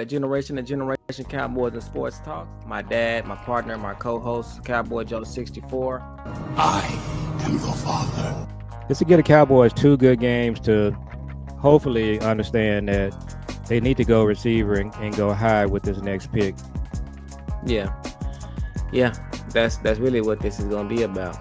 to Generation to Generation Cowboys and Sports Talk. My dad, my partner, my co-host, Cowboy Joe 64. I am your father. Just to get the Cowboys 2 good games to hopefully understand that they need to go receiver and go high with this next pick. Yeah, that's really what this is going to be about.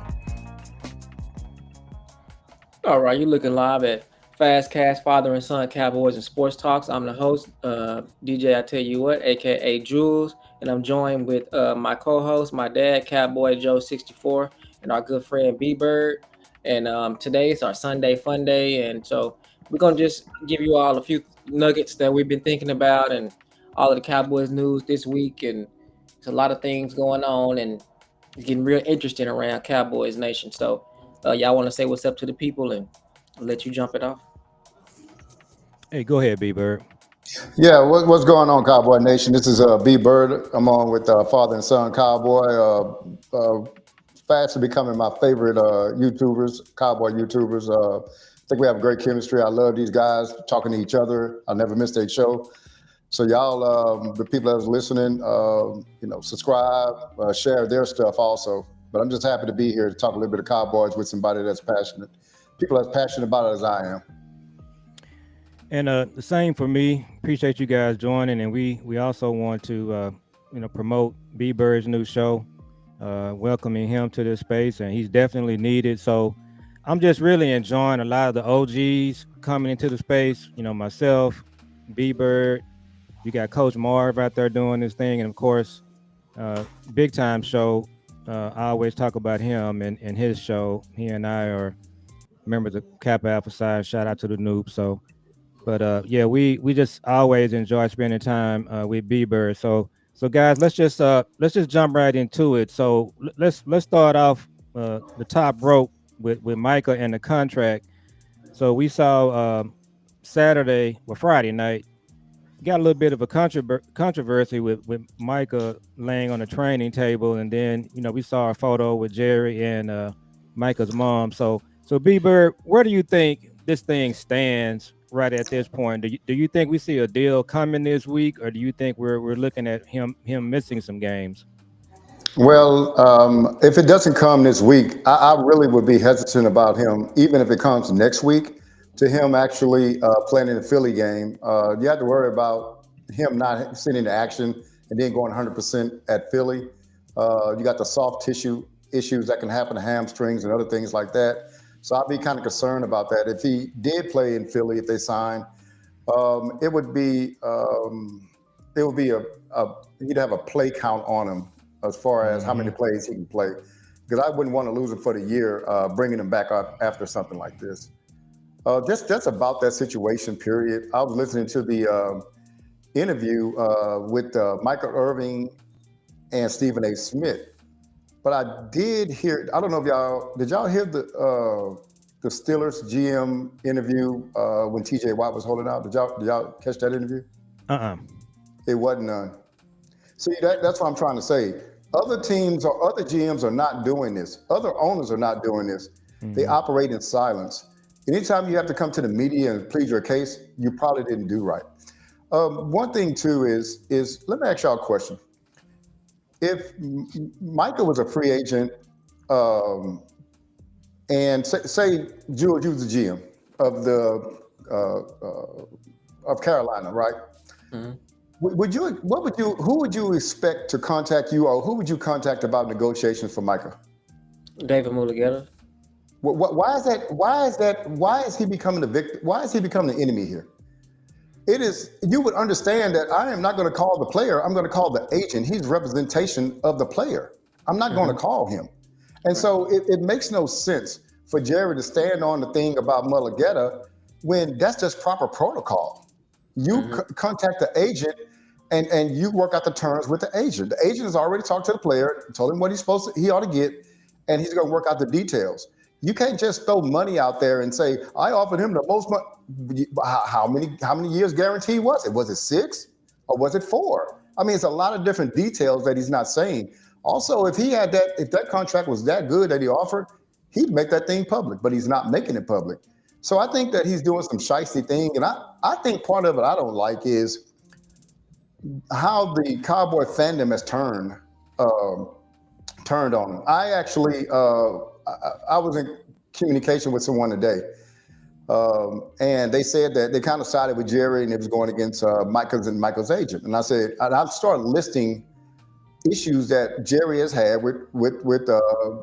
All right, you're looking live at Fast Cast Father and Son Cowboys and Sports Talks. I'm the host, DJ I Tell You What, aka Jules, and I'm joined with my co-host, my dad, Cowboy Joe 64, and our good friend B.Bird. And today is our Sunday Fun Day, and so we're gonna just give you all a few nuggets that we've been thinking about, and all of the Cowboys news this week, and there's a lot of things going on, and it's getting real interesting around Cowboys Nation. So, y'all want to say what's up to the people and let you jump it off? Hey, go ahead, B-Bird. Yeah, what's going on, Cowboy Nation? This is B.Bird. I'm on with Father and Son Cowboy. Fast to becoming my favorite YouTubers, Cowboy YouTubers. I think we have great chemistry. I love these guys talking to each other. I never missed a show. So y'all, the people that's listening, subscribe, share their stuff also. But I'm just happy to be here to talk a little bit of Cowboys with somebody that's passionate. People that's passionate about it as I am. And the same for me. Appreciate you guys joining, and we also want to promote B-Bird's new show, welcoming him to this space, and he's definitely needed. So I'm just really enjoying a lot of the OGs coming into the space. You know, myself, B-Bird, you got Coach Marv out there doing this thing, and of course, big time show. I always talk about him and his show. He and I are members of Kappa Alpha Psi. Shout out to the noob. So. But we just always enjoy spending time with B-Bird. So guys, let's just jump right into it. So let's start off the top rope with Micah and the contract. So we saw Friday night, got a little bit of a controversy with Micah laying on the training table, and then we saw a photo with Jerry and Micah's mom. So B-Bird, where do you think this thing stands right at this point? Do you think we see a deal coming this week, or do you think we're looking at him missing some games? Well, if it doesn't come this week, I really would be hesitant about him, even if it comes next week, to him actually playing in the Philly game. You have to worry about him not sitting into action and then going 100% at Philly. You got the soft tissue issues that can happen to hamstrings and other things like that. So I'd be kind of concerned about that. If he did play in Philly, if they signed, it would be he'd have a play count on him as far as how many plays he can play, because I wouldn't want to lose him for the year, bringing him back up after something like this. That's about that situation. Period. I was listening to the interview with Michael Irving and Stephen A. Smith. But I did hear. I don't know if did y'all hear the Steelers GM interview when T.J. Watt was holding out? Did y'all catch that interview? It wasn't none. See, that's what I'm trying to say. Other teams or other GMs are not doing this. Other owners are not doing this. Mm-hmm. They operate in silence. Anytime you have to come to the media and plead your case, you probably didn't do right. One thing too is let me ask y'all a question. If Michael was a free agent, and say Jules, you was the GM of of Carolina, right? Mm-hmm. Who would you expect to contact you, or who would you contact about negotiations for Michael? David Mulligetta. Why is that? Why is he becoming the victim? Why is he becoming the enemy here? It is, you would understand that I am not going to call the player. I'm going to call the agent. He's representation of the player. I'm not going to call him. And so it makes no sense for Jerry to stand on the thing about Mulligetta when that's just proper protocol. You contact the agent and you work out the terms with the agent. The agent has already talked to the player, told him what he ought to get, and he's going to work out the details. You can't just throw money out there and say, I offered him the most money. How many years guarantee was it? Was it 6 or was it 4? I mean, it's a lot of different details that he's not saying. Also, if that contract was that good that he offered, he'd make that thing public, but he's not making it public. So I think that he's doing some shysty thing. And I think part of it I don't like is how the Cowboy fandom has turned on him. I actually I was in communication with someone today, and they said that they kind of sided with Jerry and it was going against Michael's agent. And I said, and I started listing issues that Jerry has had with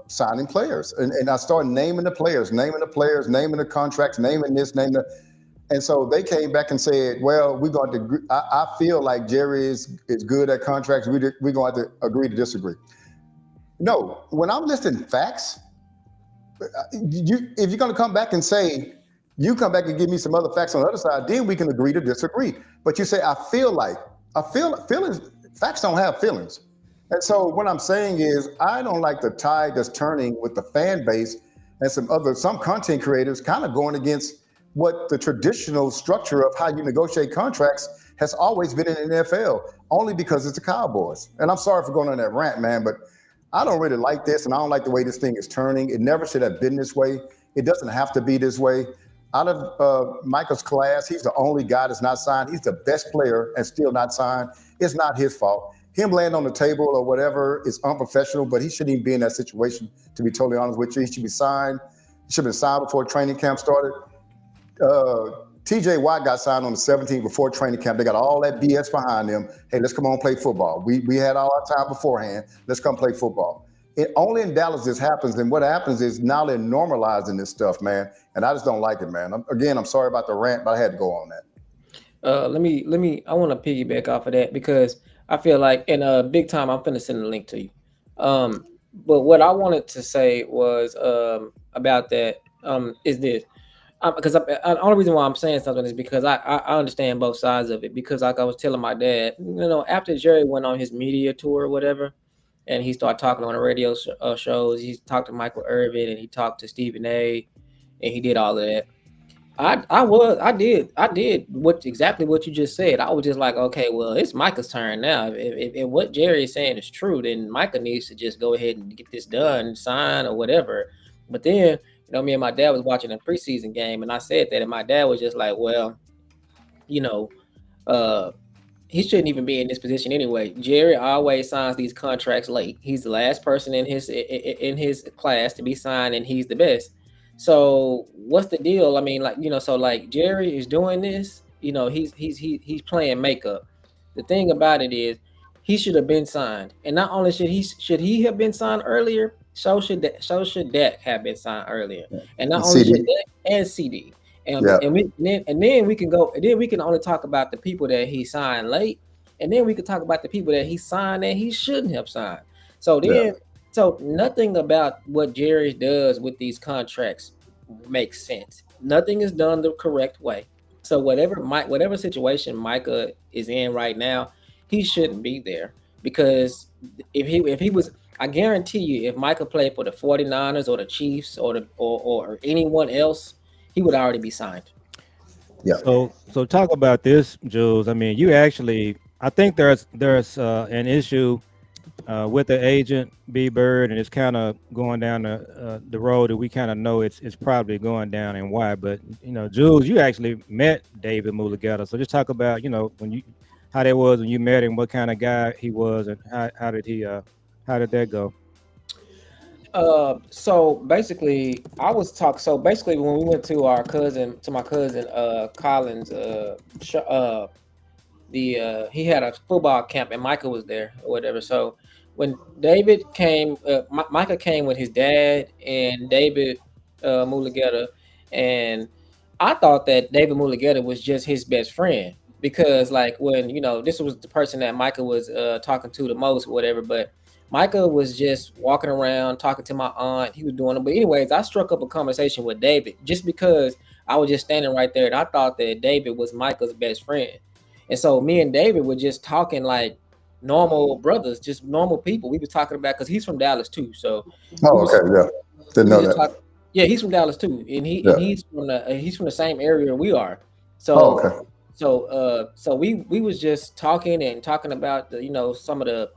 signing players, and I started naming the players, naming the contracts, naming this, naming that. And so they came back and said, "Well, we're going to. I feel like Jerry is good at contracts. We're going to have to agree to disagree." No, when I'm listing facts, if you're going to come back and say, you come back and give me some other facts on the other side, then we can agree to disagree. But you say, feelings. Facts don't have feelings. And so what I'm saying is, I don't like the tide that's turning with the fan base and some content creators kind of going against what the traditional structure of how you negotiate contracts has always been in the NFL, only because it's the Cowboys. And I'm sorry for going on that rant, man, but I don't really like this, and I don't like the way this thing is turning. It never should have been this way. It doesn't have to be this way. Out of Michael's class, he's the only guy that's not signed. He's the best player and still not signed. It's not his fault. Him laying on the table or whatever is unprofessional, but he shouldn't even be in that situation, to be totally honest with you. He should be signed. He should have been signed before training camp started. TJ Watt got signed on the 17th before training camp. They got all that BS behind them. Hey, let's come on play football. We had all our time beforehand. Let's come play football. Only in Dallas this happens, and what happens is now they're normalizing this stuff, man. And I just don't like it, man. I'm sorry about the rant, but I had to go on that. Let me. I want to piggyback off of that because I feel like in big time. I'm finna send a link to you. But what I wanted to say was about that is this. Because the only reason why I'm saying something is because I understand both sides of it. Because like I was telling my dad, after Jerry went on his media tour or whatever, and he started talking on the radio shows, he talked to Michael Irvin and he talked to Stephen A. and he did all of that. I did exactly what you just said. I was just like, okay, well, it's Micah's turn now. If what Jerry is saying is true, then Micah needs to just go ahead and get this done, sign or whatever. But then, me and my dad was watching a preseason game, and I said that, and my dad was just like, well, he shouldn't even be in this position anyway. Jerry always signs these contracts late. He's the last person in his class to be signed, and he's the best. So what's the deal? I mean, so Jerry is doing this. He's playing makeup. The thing about it is, he should have been signed, and not only should he have been signed earlier, so should Dak have been signed earlier, and not only should Dak and CD. And then we can go. And then we can only talk about the people that he signed late, and then we can talk about the people that he signed that he shouldn't have signed. So so nothing about what Jerry does with these contracts makes sense. Nothing is done the correct way. So whatever situation Micah is in right now, he shouldn't be there, because if he was, I guarantee you, if Micah played for the 49ers or the Chiefs or anyone else, he would already be signed. Yeah. So talk about this, Jules. I mean, I think there's an issue with the agent B.Bird, and it's kind of going down the road that we kind of know it's probably going down and why. But Jules, you actually met David Mulugeta, so just talk about how that was when you met him, what kind of guy he was, and how did that go? So basically, when we went to my cousin Colin's he had a football camp and Micah was there or whatever. So when David came, Micah came with his dad and David Mulugeta, and I thought that David Mulugeta was just his best friend, because when this was the person that Micah was talking to the most or whatever. But Micah was just walking around talking to my aunt. He was doing it. But anyways, I struck up a conversation with David just because I was just standing right there, and I thought that David was Micah's best friend. And so me and David were just talking like normal brothers, just normal people. We were talking about, because he's from Dallas too. So didn't know that. He's from Dallas too, and he's from the same area we are. So so we was just talking about some of the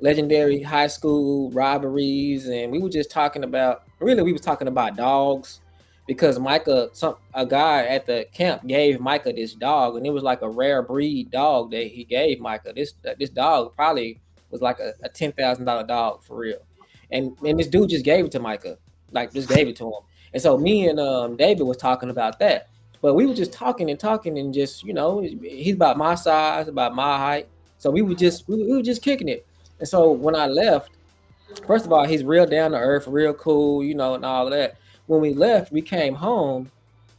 legendary high school rivalries, and we were just talking about, we was talking about dogs. because a guy at the camp gave Micah this dog, and it was like a rare breed dog that he gave Micah. This dog probably was like a $10,000 dog for real, and this dude just gave it to Micah, like just gave it to him. And so me and David was talking about that, but we were just talking and talking, and just he's about my size, about my height, so we were just kicking it. And so when I left, first of all, he's real down to earth, real cool, and all of that. When we left, we came home.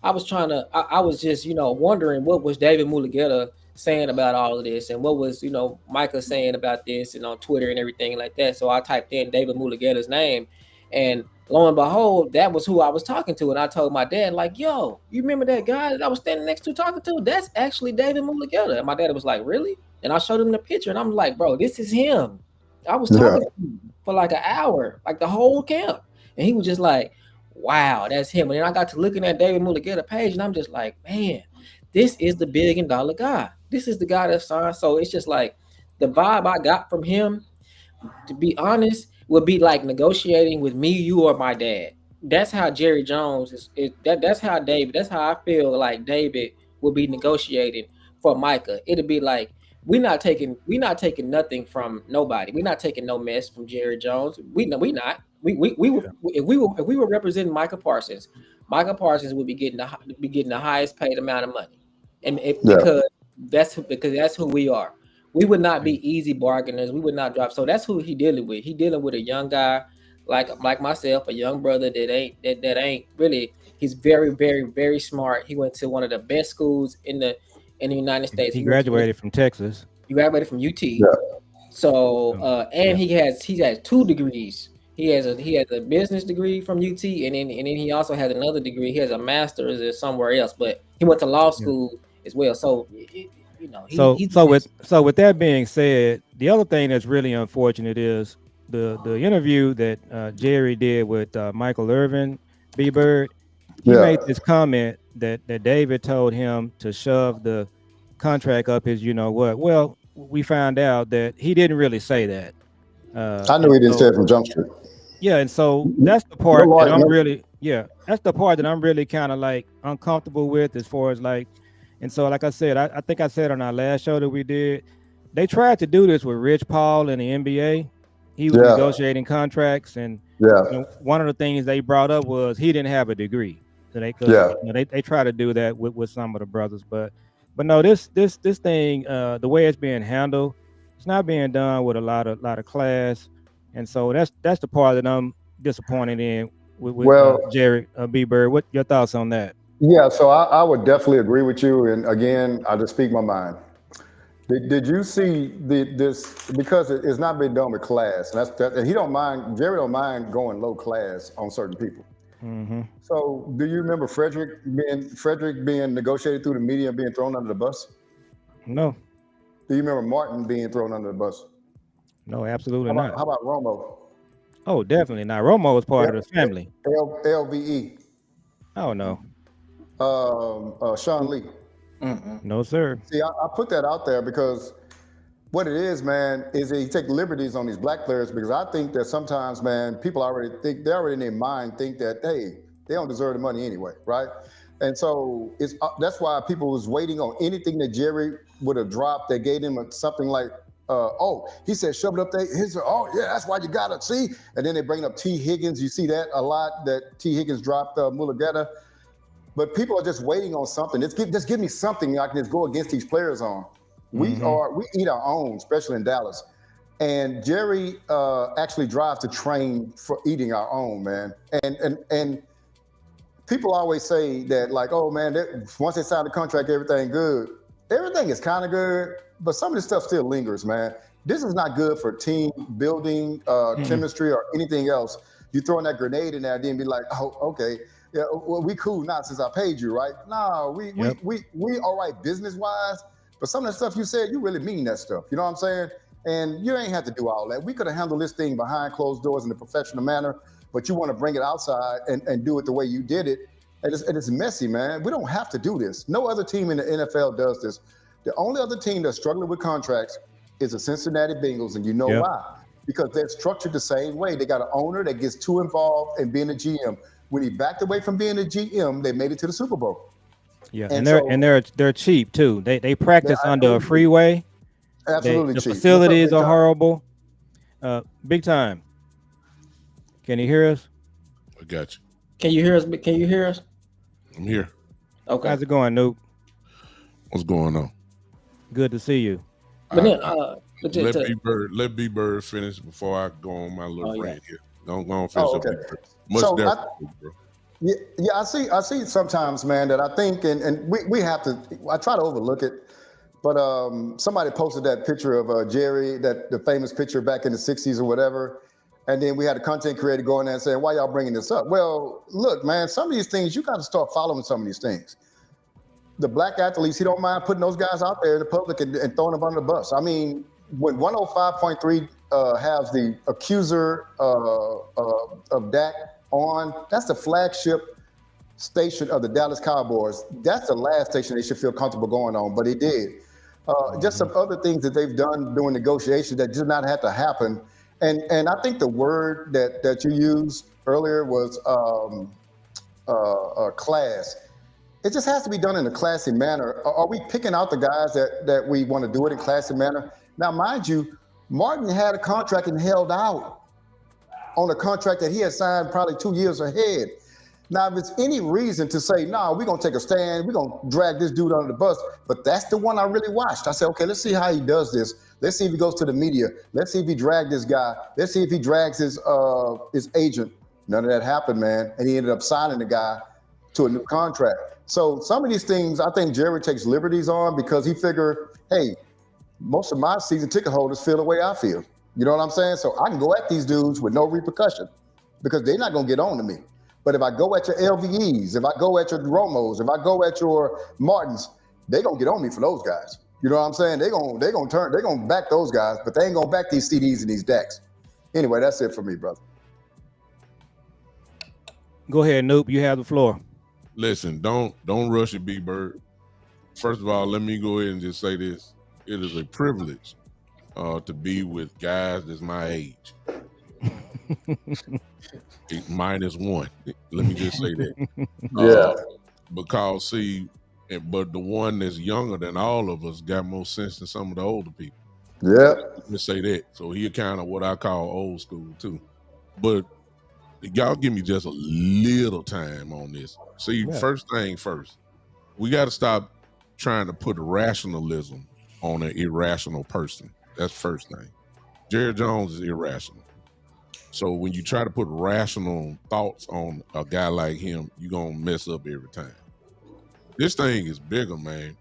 I was just, wondering what was David Mulugeta saying about all of this, and what was, Micah saying about this, and on Twitter and everything like that. So I typed in David Mulugeta's name, and lo and behold, that was who I was talking to. And I told my dad, like, yo, you remember that guy that I was standing next to talking to? That's actually David Mulugeta. And my dad was like, really? And I showed him the picture, and I'm like, bro, this is him. I was Yeah. talking to him for like an hour, like the whole camp. And he was just like, wow, that's him. And then I got to looking at David Mulugeta page, and I'm just like, man, this is the $1 billion guy. This is the guy that signed. So it's just like the vibe I got from him, to be honest, would be like negotiating with me, you, or my dad. That's how Jerry Jones that's how David, that's how I feel like David would be negotiating for Micah. It'd be like, we not taking nothing from nobody. We're not taking no mess from Jerry Jones. We not. We were, if we were representing Micah Parsons would be getting the highest paid amount of money, and Yeah. because that's who we are. We would not be easy bargainers. We would not drop. So that's who he dealing with. He dealing with a young guy like myself, a young brother that ain't really. He's very, very, very smart. He went to one of the best schools in the United States. He graduated from Texas. He graduated from UT. Yeah. So and he has 2 degrees. He has a business degree from UT, and then he also has another degree. He has a master's or somewhere else, but he went to law school as well. So So with that being said, the other thing that's really unfortunate is the interview that Jerry did with Michael Irvin, B.Bird. He made this comment that David told him to shove the contract up his what. Well, we found out that he didn't really say that. I knew he didn't say it from Jump Street. Yeah, and so that's the part that I'm really kind of like uncomfortable with, as far as like. And so, like I said, I think I said on our last show that we did, they tried to do this with Rich Paul in the NBA. He was negotiating contracts, and one of the things they brought up was he didn't have a degree. So they try to do that with some of the brothers, but no, this thing, the way it's being handled, it's not being done with a lot of class, and so that's the part that I'm disappointed in with Jerry B.Bird. What your thoughts on that? Yeah, so I would definitely agree with you. And again, I just speak my mind. Did you see this? Because it's not been done with class, and and Jerry don't mind going low class on certain people. Mm-hmm. So do you remember Frederick being negotiated through the media and being thrown under the bus? No. Do you remember Martin being thrown under the bus? No, absolutely not. How about Romo? Oh, definitely not. Romo was part of the family. LVE. Oh no. Sean Lee. No, sir. See, I put that out there because what it is, man, is that he take liberties on these black players, because I think that sometimes, man, people already in their mind think that, hey, they don't deserve the money anyway, right? And so that's why people was waiting on anything that Jerry would have dropped that gave him something like, he said, shove it up there. That's why you got to see. And then they bring up T. Higgins. You see that a lot, that T. Higgins dropped Mulugeta. But people are just waiting on something. Just give me something I can just go against these players on. We eat our own, especially in Dallas. And Jerry actually drives the train for eating our own, man. And people always say that, like, oh man, once they sign the contract, everything good. Everything is kind of good, but some of this stuff still lingers, man. This is not good for team building, chemistry, or anything else. You throwing that grenade in there, then be like, oh, okay. Yeah, well, we cool now since I paid you, right? No, we all right business-wise, but some of the stuff you said, you really mean that stuff. You know what I'm saying? And you ain't have to do all that. We could have handled this thing behind closed doors in a professional manner, but you want to bring it outside and do it the way you did it. And it's messy, man. We don't have to do this. No other team in the NFL does this. The only other team that's struggling with contracts is the Cincinnati Bengals, and you know why? Because they're structured the same way. They got an owner that gets too involved in being a GM. When he backed away from being a GM, they made it to the Super Bowl. Yeah, And they're cheap too. They practice under a freeway. Absolutely The cheap. What's up, facilities Big are Time? horrible. Big Time. Can you hear us? I got you. Can you hear us? Can you hear us? I'm here. Okay. How's it going, Noop? What's going on? Good to see you. But then, Let B.Bird finish before I go on my little rant here. Don't go on finish up okay. B.Bird. Much So definitely, bro. Yeah, I see sometimes, man, that I think, and we have to, I try to overlook it, but somebody posted that picture of Jerry, the famous picture back in the 60s or whatever, and then we had a content creator going there and saying, why y'all bringing this up? Well, look, man, some of these things, you got to start following some of these things. The black athletes, he don't mind putting those guys out there in the public and throwing them under the bus. I mean, when 105.3 has the accuser of Dak on, that's the flagship station of the Dallas Cowboys. That's the last station they should feel comfortable going on, but he did. Just some other things that they've done during negotiations that did not have to happen. And I think the word that you used earlier was class. It just has to be done in a classy manner. Are we picking out the guys that we want to do it in a classy manner? Now, mind you, Martin had a contract and held out on a contract that he had signed probably 2 years ahead. Now, if it's any reason to say, no, we're going to take a stand, we're going to drag this dude under the bus, but that's the one I really watched. I said, okay, let's see how he does this. Let's see if he goes to the media. Let's see if he dragged this guy. Let's see if he drags his agent. None of that happened, man. And he ended up signing the guy to a new contract. So some of these things, I think Jerry takes liberties on because he figured, hey, most of my season ticket holders feel the way I feel. You know what I'm saying? So I can go at these dudes with no repercussion because they're not going to get on to me. But if I go at your LVEs, if I go at your Romos, if I go at your Martins, they're going to get on me for those guys. You know what I'm saying? They're going to back those guys, but they ain't going to back these CDs and these decks. Anyway, that's it for me, brother. Go ahead, Noop. You have the floor. Listen, don't rush it, B.Bird. First of all, let me go ahead and just say this. It is a privilege to be with guys that's my age. -1. Let me just say that. Yeah. Because but the one that's younger than all of us got more sense than some of the older people. Yeah. Let me say that. So he kind of what I call old school too. But y'all give me just a little time on this. See, First thing first, we got to stop trying to put rationalism on an irrational person. That's first thing. Jerry Jones is irrational. So when you try to put rational thoughts on a guy like him, you're going to mess up every time. This thing is bigger, man.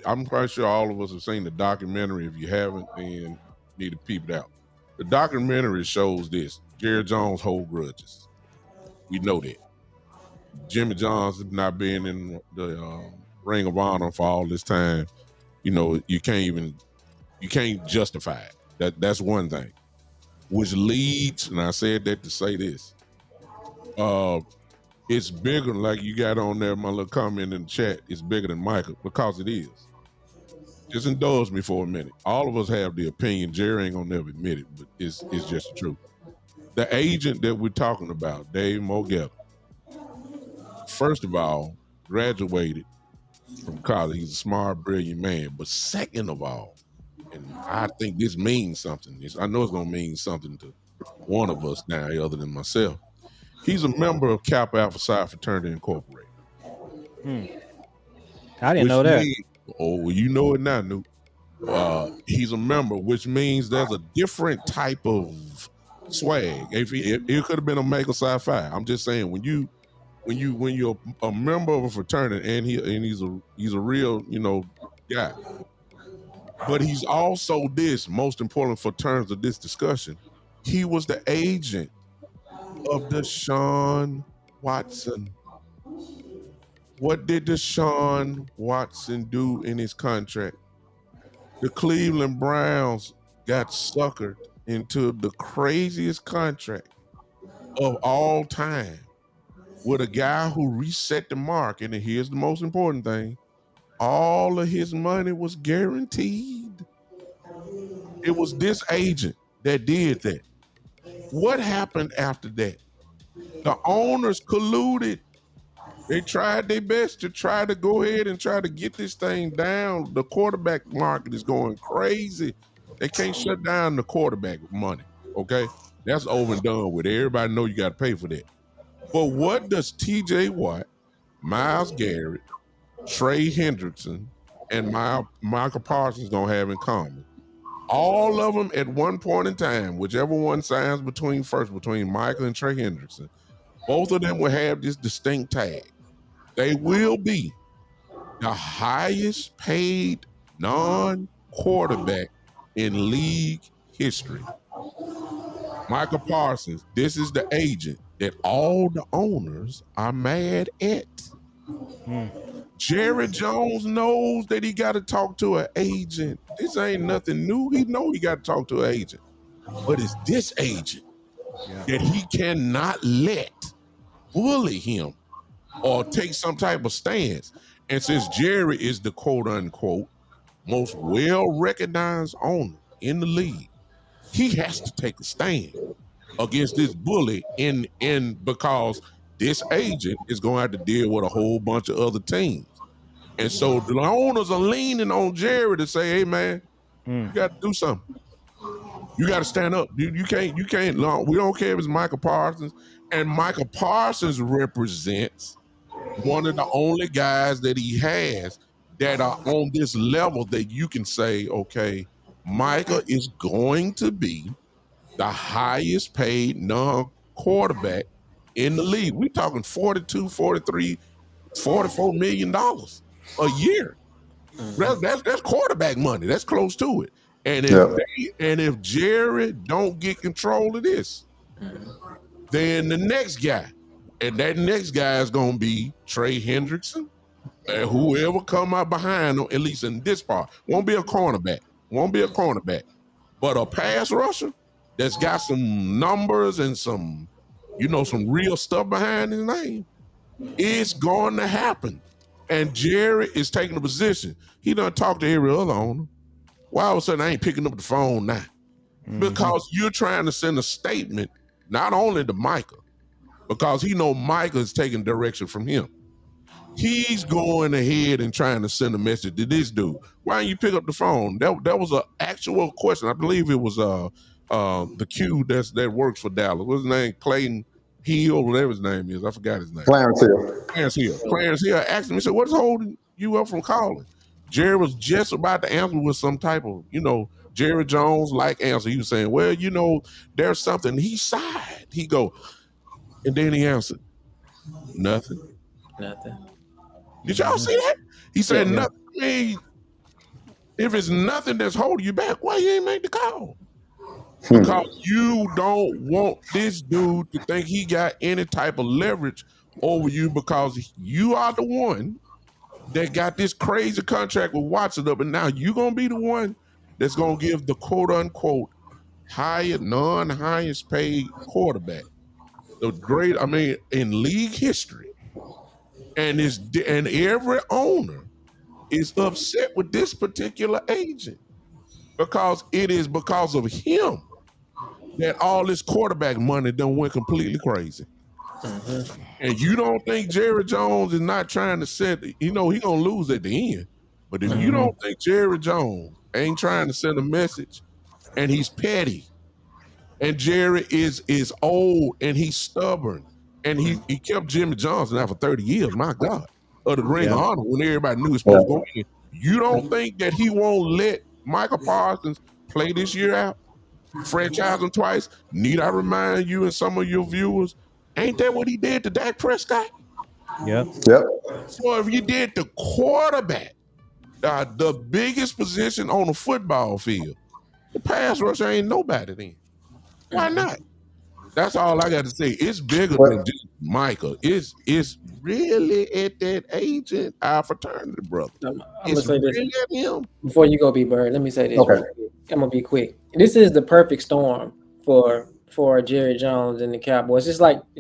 I'm quite sure all of us have seen the documentary. If you haven't, then need to peep it out. The documentary shows this. Jerry Jones hold grudges. We know that. Jimmy Johnson not being in the Ring of Honor for all this time, you can't justify it. That's one thing. Which leads, and I said that to say this, it's bigger, like you got on there, my little comment in the chat, it's bigger than Michael, because it is. Just indulge me for a minute. All of us have the opinion. Jerry ain't gonna never admit it, but it's just the truth. The agent that we're talking about, Dave Mogel, first of all, graduated from college. He's a smart, brilliant man. But second of all, and I think this means something. I know it's going to mean something to one of us now other than myself. He's a member of Kappa Alpha Psi Fraternity Incorporated. I didn't know that. Well, you know it now, Nuke. He's a member, which means there's a different type of swag. It could have been Omega Psi Phi. I'm just saying when you're a member of a fraternity and he's a real guy, but he's also this most important for terms of this discussion. He was the agent of Deshaun Watson. What did Deshaun Watson do in his contract? The Cleveland Browns got suckered into the craziest contract of all time with a guy who reset the mark. And here's the most important thing. All of his money was guaranteed. It was this agent that did that. What happened after that? The owners colluded. They tried their best to try to go ahead and try to get this thing down. The quarterback market is going crazy. They can't shut down the quarterback money. Okay, that's over and done with. Everybody know you got to pay for that. But what does T.J. Watt, Myles Garrett, Trey Hendrickson, and Michael Parsons gonna have in common? All of them at one point in time, whichever one signs between Michael and Trey Hendrickson, both of them will have this distinct tag. They will be the highest paid non-quarterback in league history. Michael Parsons, this is the agent that all the owners are mad at. Jerry Jones knows that he got to talk to an agent. This ain't nothing new. He know he got to talk to an agent. But it's this agent that he cannot let bully him or take some type of stance. And since Jerry is the quote unquote most well-recognized owner in the league, he has to take a stand against this bully in because this agent is going to have to deal with a whole bunch of other teams. And so the owners are leaning on Jerry to say, hey man, you got to do something. You got to stand up. You can't, we don't care if it's Michael Parsons. And Michael Parsons represents one of the only guys that he has that are on this level that you can say, okay, Michael is going to be the highest paid non-quarterback in the league. We're talking 42, 43, $44 million a year. That's quarterback money. That's close to it. And if Jerry don't get control of this, then the next guy, and that next guy is going to be Trey Hendrickson, and whoever come out behind him, at least in this part, won't be a cornerback, but a pass rusher that's got some numbers and some real stuff behind his name. It's going to happen. And Jerry is taking a position. He done talked to every other owner. Why all of a sudden I ain't picking up the phone now? Because you're trying to send a statement not only to Micah, because he know Micah is taking direction from him. He's going ahead and trying to send a message to this dude. Why don't you pick up the phone? That was an actual question. I believe it was the Q that works for Dallas. What's his name? Clayton Hill, whatever his name is. I forgot his name. Clarence Hill. Clarence Hill asked him, he said, what's holding you up from calling? Jerry was just about to answer with some type of, Jerry Jones-like answer. He was saying, well, there's something. He sighed. He go, and then he answered, nothing. Did y'all see that? He said nothing. I mean, if it's nothing that's holding you back, why you ain't make the call? Because you don't want this dude to think he got any type of leverage over you, because you are the one that got this crazy contract with Watson up, and now you're going to be the one that's going to give the quote-unquote non-highest paid quarterback in league history. And every owner is upset with this particular agent, because it is because of him that all this quarterback money done went completely crazy. And you don't think Jerry Jones is not trying to set, he gonna lose at the end. But if you don't think Jerry Jones ain't trying to send a message, and he's petty, and Jerry is old and he's stubborn, and he kept Jimmy Johnson out for 30 years, my God, of the Ring of Honor when everybody knew he was supposed to go in. You don't think that he won't let Michael Parsons play this year out? Franchise him twice. Need I remind you and some of your viewers, ain't that what he did to Dak Prescott? Yep. So if you did the quarterback, the biggest position on the football field, the pass rusher ain't nobody then. Why not? That's all I got to say. It's bigger than just Michael. It's really at that agent, our fraternity brother. I'm gonna say this at him. before you go, B.Bird. Let me say this. Okay. Real quick. I'm gonna be quick. This is the perfect storm for Jerry Jones and the Cowboys. It's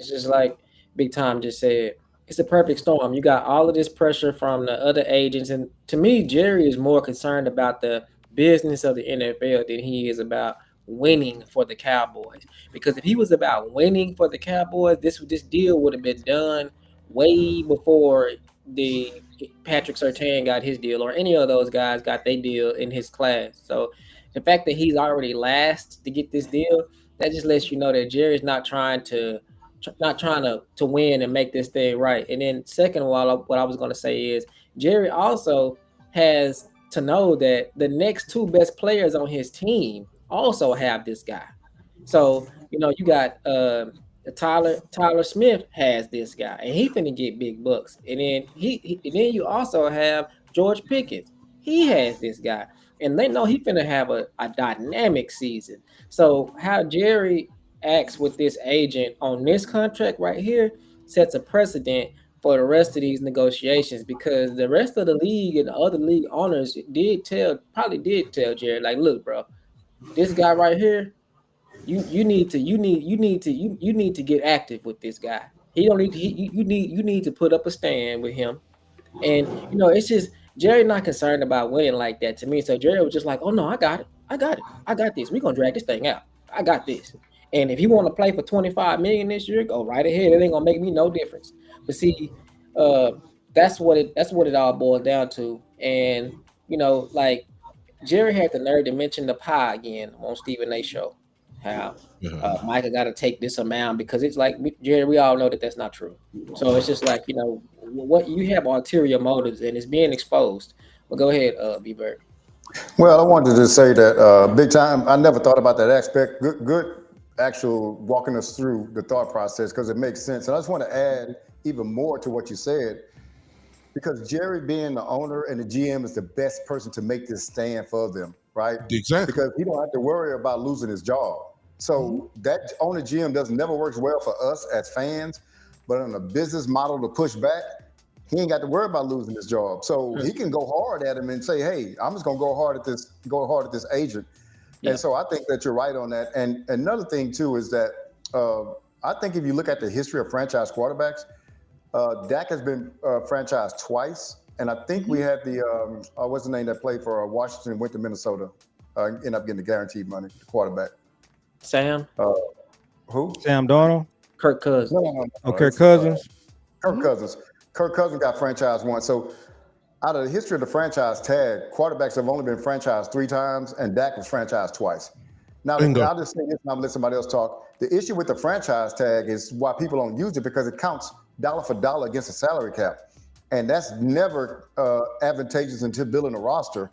just like Big Tom just said. It's a perfect storm. You got all of this pressure from the other agents, and to me, Jerry is more concerned about the business of the NFL than he is about winning for the Cowboys. Because if he was about winning for the Cowboys, this deal would have been done way before the Patrick Surtain got his deal or any of those guys got their deal in his class. So the fact that he's already last to get this deal, that just lets you know that Jerry's not trying to win and make this thing right. And then second of all, what I was going to say is Jerry also has to know that the next two best players on his team also have this guy. So you got Tyler Smith has this guy, and he finna get big bucks. And then and then you also have George Pickens. He has this guy, and they know he finna have a dynamic season. So how Jerry acts with this agent on this contract right here sets a precedent for the rest of these negotiations, because the rest of the league and the other league owners probably did tell Jerry, like, look, bro, this guy right here, you need to get active with this guy. He don't need to, you need to put up a stand with him. And it's just Jerry not concerned about winning like that to me. So Jerry was just like, oh no, I got it. I got this. We're gonna drag this thing out. I got this. And if you want to play for 25 million this year, go right ahead. It ain't gonna make me no difference. But see, that's what it all boils down to. And like Jerry had the nerve to mention the pie again on Stephen A. show. How Micah got to take this amount, because it's like, Jerry, we all know that that's not true. So it's just like, what you have ulterior motives and it's being exposed. Well, go ahead, B.Bird. Well, I wanted to say that big time. I never thought about that aspect. Good, actual walking us through the thought process, because it makes sense. And I just want to add even more to what you said, because Jerry, being the owner and the GM, is the best person to make this stand for them, right? Exactly. Because he don't have to worry about losing his job. So that owner GM never works well for us as fans, but on a business model to push back, he ain't got to worry about losing his job. So he can go hard at him and say, hey, I'm just gonna go hard at this agent. Yeah. And so I think that you're right on that. And another thing too is that I think if you look at the history of franchise quarterbacks, Dak has been franchised twice. And I think we had the what's the name that played for Washington, went to Minnesota, ended up getting the guaranteed money, the quarterback. Sam. Who? Sam Darnold. Kirk Cousins. No. Oh, Kirk Cousins. Kirk Cousins. Kirk Cousins got franchised once. So out of the history of the franchise tag, quarterbacks have only been franchised 3 times, and Dak was franchised twice. Now, I'll just say this, and I'll let somebody else talk. The issue with the franchise tag is why people don't use it, because it counts dollar for dollar against the salary cap. And that's never advantageous until building a roster.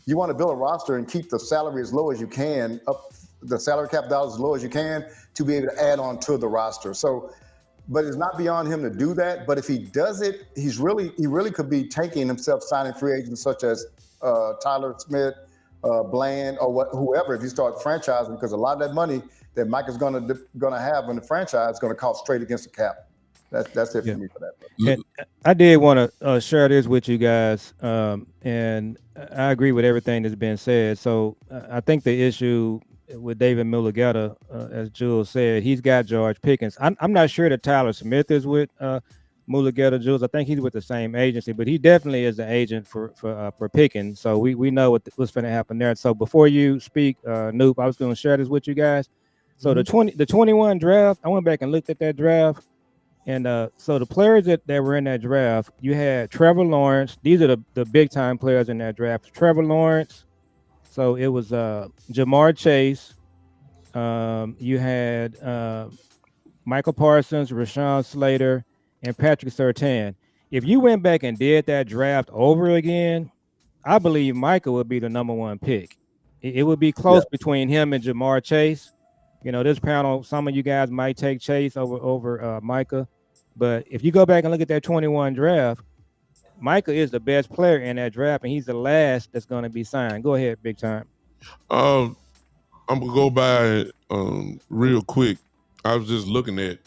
You want to build a roster and keep the salary as low as you can, up the salary cap dollars as low as you can, to be able to add on to the roster. So, but it's not beyond him to do that. But if he does it, he really could be tanking himself, signing free agents such as Tyler Smith, Bland, or whoever, if you start franchising, because a lot of that money that Mike is going to have in the franchise is going to cost straight against the cap. That's it for me for that. And I did want to share this with you guys, and I agree with everything that's been said. So I think the issue with David Mulugeta, as Jules said, he's got George Pickens. I'm not sure that Tyler Smith is with Mulugeta, Jules. I think he's with the same agency, but he definitely is the agent for Pickens. So we know what's going to happen there. So before you speak, Noop, I was going to share this with you guys. So the 21 draft, I went back and looked at that draft. And so the players that were in that draft, you had Trevor Lawrence. These are the big time players in that draft. Trevor Lawrence. So it was Jamar Chase. You had Michael Parsons, Rashawn Slater, and Patrick Surtain. If you went back and did that draft over again, I believe Michael would be the number 1 pick. It would be close between him and Jamar Chase. This panel, some of you guys might take Chase over Micah. But if you go back and look at that 21 draft, Micah is the best player in that draft, and he's the last that's going to be signed. Go ahead, big time. I'm gonna go by real quick. I was just looking at,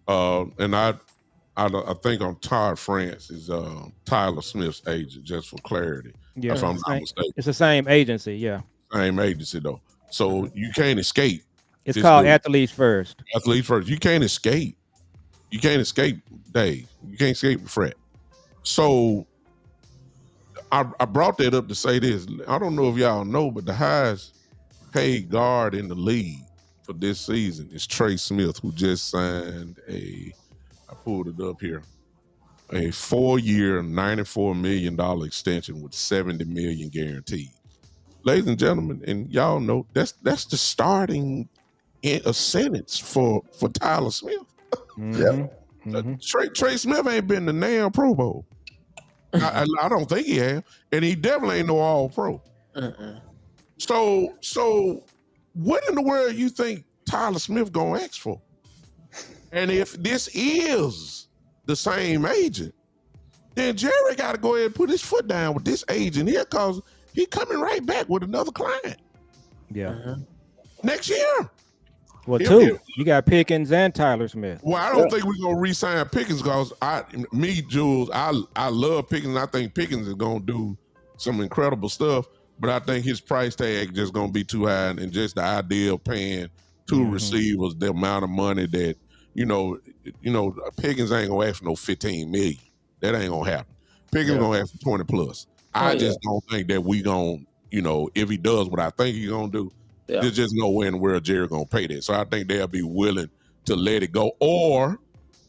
and I think on Todd France is Tyler Smith's agent, just for clarity. Yeah, if I'm not mistaken. It's the same agency, yeah. Same agency though, so you can't escape. It's called Athletes First. Athletes First. You can't escape. You can't escape Dave. You can't escape the frat. So I brought that up to say this. I don't know if y'all know, but the highest paid guard in the league for this season is Trey Smith, who just signed I pulled it up here, a 4-year, $94 million extension with $70 million guaranteed. Ladies and gentlemen, and y'all know that's the starting in a sentence for Tyler Smith. Trey Smith ain't been the damn Pro Bowl. I don't think he have, and he definitely ain't no All Pro. So what in the world you think Tyler Smith gonna ask for? And if this is the same agent, then Jerry got to go ahead and put his foot down with this agent here, because he coming right back with another client. Yeah. Next year. Well, two. You got Pickens and Tyler Smith. Well, I don't think we're gonna re-sign Pickens, because Jules, I love Pickens. I think Pickens is gonna do some incredible stuff, but I think his price tag just gonna be too high, and just the idea of paying two receivers the amount of money that Pickens ain't gonna ask for no $15 million. That ain't gonna happen. Pickens gonna ask for 20 plus. I just don't think that we gonna, if he does what I think he's gonna do, there's just no way in the world Jerry gonna pay that. So I think they'll be willing to let it go, or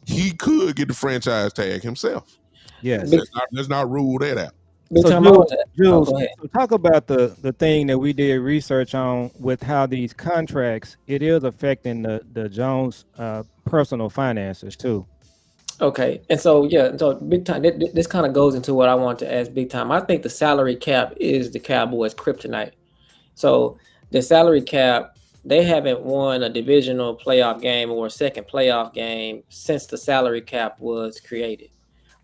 he could get the franchise tag himself. Yes. Let's not rule that out. So Jules, talk about the thing that we did research on with how these contracts, it is affecting the Jones personal finances too. Okay, and so big time. This kind of goes into what I want to ask big time. I think the salary cap is the Cowboys' kryptonite. So the salary cap, they haven't won a divisional playoff game or a second playoff game since the salary cap was created.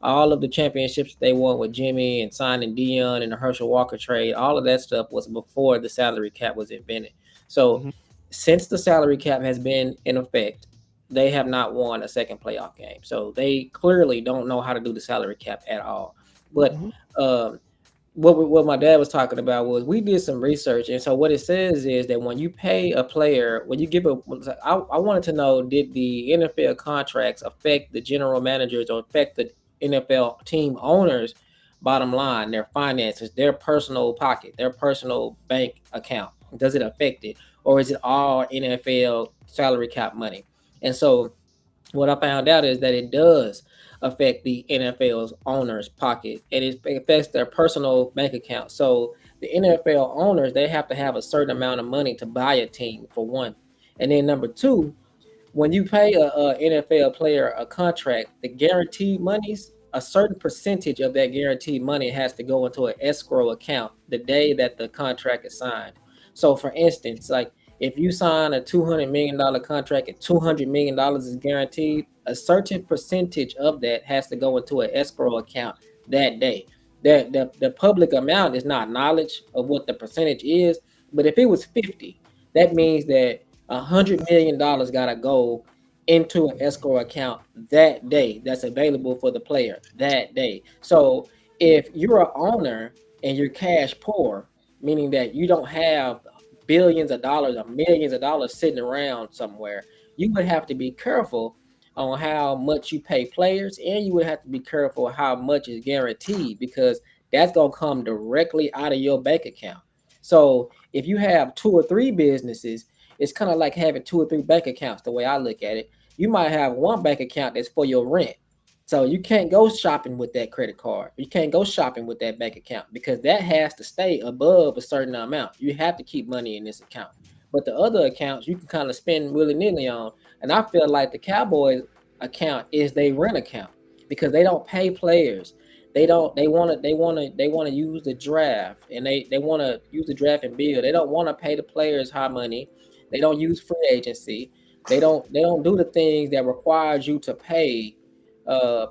All of the championships they won with Jimmy and signing Dion and the Herschel Walker trade, all of that stuff was before the salary cap was invented. So since the salary cap has been in effect, they have not won a second playoff game. So they clearly don't know how to do the salary cap at all. But what my dad was talking about was, we did some research. And so what it says is that when you pay a player, when you give I wanted to know, did the NFL contracts affect the general managers or affect the NFL team owners' bottom line, their finances, their personal pocket, their personal bank account? Does it affect it? Or is it all NFL salary cap money? And so what I found out is that it does affect the NFL's owners' pocket, and it affects their personal bank account. So the NFL owners, they have to have a certain amount of money to buy a team, for one. And then number two, when you pay a NFL player a contract, the guaranteed monies, a certain percentage of that guaranteed money has to go into an escrow account the day that the contract is signed. So for instance, like, if you sign a $200 million contract and $200 million is guaranteed, a certain percentage of that has to go into an escrow account that day. The public amount is not knowledge of what the percentage is, but if it was 50, that means that $100 million got to go into an escrow account that day that's available for the player that day. So if you're an owner and you're cash poor, meaning that you don't have billions of dollars or millions of dollars sitting around somewhere, you would have to be careful on how much you pay players, and you would have to be careful how much is guaranteed, because that's going to come directly out of your bank account. So if you have 2 or 3 businesses, it's kind of like having 2 or 3 bank accounts. The way I look at it, you might have one bank account that's for your rent. So you can't go shopping with that credit card. You can't go shopping with that bank account, because that has to stay above a certain amount. You have to keep money in this account. But the other accounts you can kind of spend willy-nilly on. And I feel like the Cowboys account is their rent account, because they don't pay players. They want to use the draft, and they want to use the draft and build. They don't want to pay the players high money. They don't use free agency. They don't do the things that requires you to pay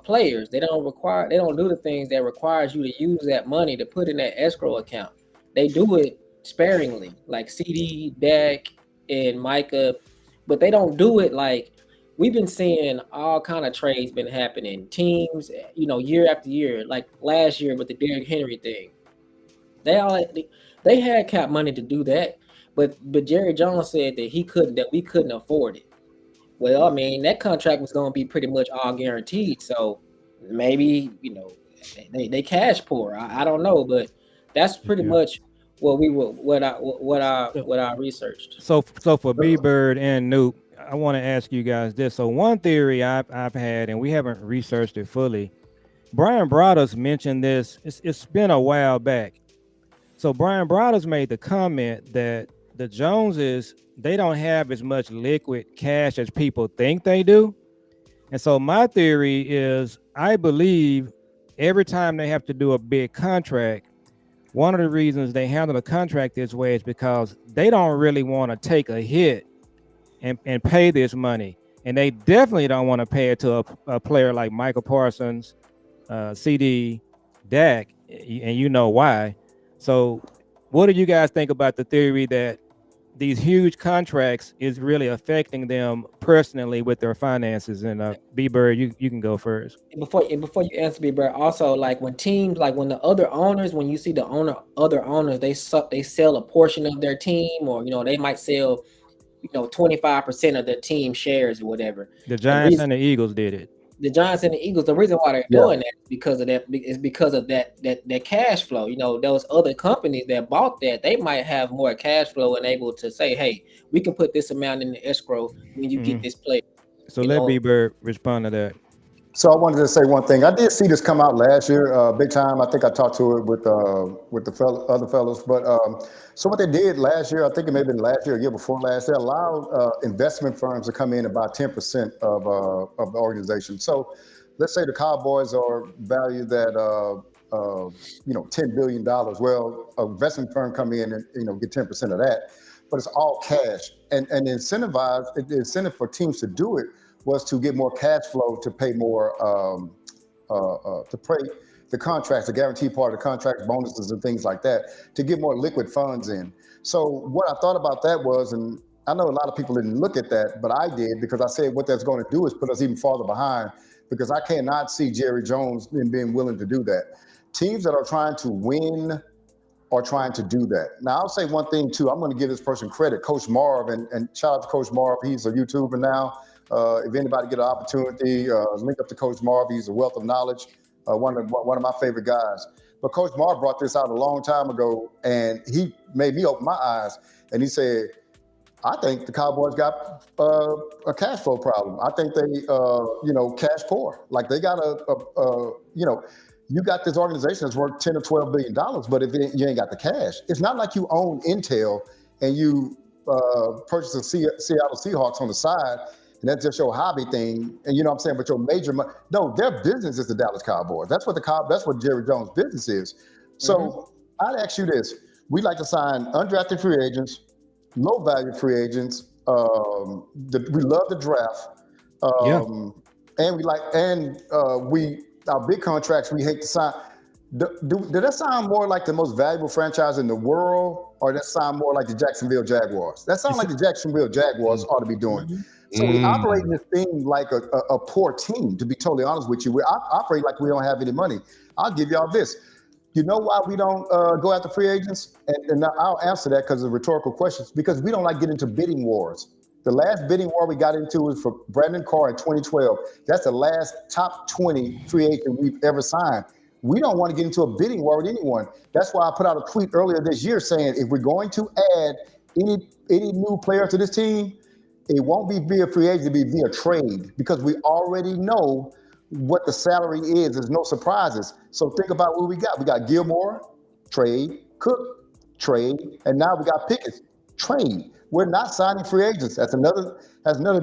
players. They don't do the things that requires you to use that money to put in that escrow account. They do it sparingly, like CD, Dak, and Micah, but they don't do it like we've been seeing. All kind of trades been happening. Teams, year after year, like last year with the Derrick Henry thing. They had cap money to do that, but Jerry Jones said that we couldn't afford it. Well, I mean, that contract was going to be pretty much all guaranteed. So maybe, they cash poor. I don't know, but that's pretty much what I researched. So for B.Bird and Nuke, I want to ask you guys this. So one theory I've had, and we haven't researched it fully. Brian Broaddus mentioned this. It's been a while back. So Brian Broaddus made the comment that the Joneses, they don't have as much liquid cash as people think they do. And so my theory is, I believe every time they have to do a big contract, one of the reasons they handle the contract this way is because they don't really want to take a hit and pay this money. And they definitely don't want to pay it to a player like Michael Parsons, CD, Dak, and you know why. So what do you guys think about the theory that these huge contracts is really affecting them personally with their finances? And B.Bird, you can go first. Before you answer, B.Bird, also like when teams, like when the other owners, when you see the other owners, they sell a portion of their team, or they might sell 25% of their team shares or whatever. The Giants and the Eagles did it. The Giants and the Eagles, the reason why they're doing that is because of that cash flow. Those other companies that bought that, they might have more cash flow and able to say, hey, we can put this amount in the escrow when you get this player. So let B.Bird respond to that. So I wanted to say one thing. I did see this come out last year, big time. I think I talked to it with the other fellows. But so what they did last year, I think it may have been last year, or year before last, they allowed investment firms to come in about 10% of the organization. So let's say the Cowboys are valued at $10 billion. Well, an investment firm come in and get 10% of that, but it's all cash. And the incentive for teams to do it was to get more cash flow to pay more, to pay the contracts, the guaranteed part of the contracts, bonuses and things like that, to get more liquid funds in. So what I thought about that was, and I know a lot of people didn't look at that, but I did, because I said what that's going to do is put us even farther behind, because I cannot see Jerry Jones being willing to do that. Teams that are trying to win are trying to do that. Now, I'll say one thing too. I'm going to give this person credit, Coach Marv, and shout out to Coach Marv. He's a YouTuber now. If anybody get an opportunity, link up to Coach Marv. He's a wealth of knowledge, one of my favorite guys. But Coach Marv brought this out a long time ago, and he made me open my eyes. And he said, I think the Cowboys got a cash flow problem. I think they, cash poor. Like they got you got this organization that's worth $10 or $12 billion, but if you ain't got the cash, it's not like you own Intel and you purchase the Seattle Seahawks on the side, and that's just your hobby thing. And you know what I'm saying? But your major money, no, their business is the Dallas Cowboys. That's what Jerry Jones' business is. So I'd ask you this: we like to sign undrafted free agents, low value free agents. We love the draft, and our big contracts we hate to sign. Did that sound more like the most valuable franchise in the world, or that sound more like the Jacksonville Jaguars? That sounds like the Jacksonville Jaguars ought to be doing. So we operate this thing like a poor team, to be totally honest with you. We operate like we don't have any money. I'll give y'all this. You know why we don't go after free agents? And I'll answer that because of rhetorical questions. Because we don't like getting into bidding wars. The last bidding war we got into was for Brandon Carr in 2012. That's the last top 20 free agent we've ever signed. We don't want to get into a bidding war with anyone. That's why I put out a tweet earlier this year saying if we're going to add any new player to this team, it won't be via free agent, it'll be via trade, because we already know what the salary is. There's no surprises. So think about what we got. We got Gilmore, trade, Cook, trade, and now we got Pickett, trade. We're not signing free agents. That's another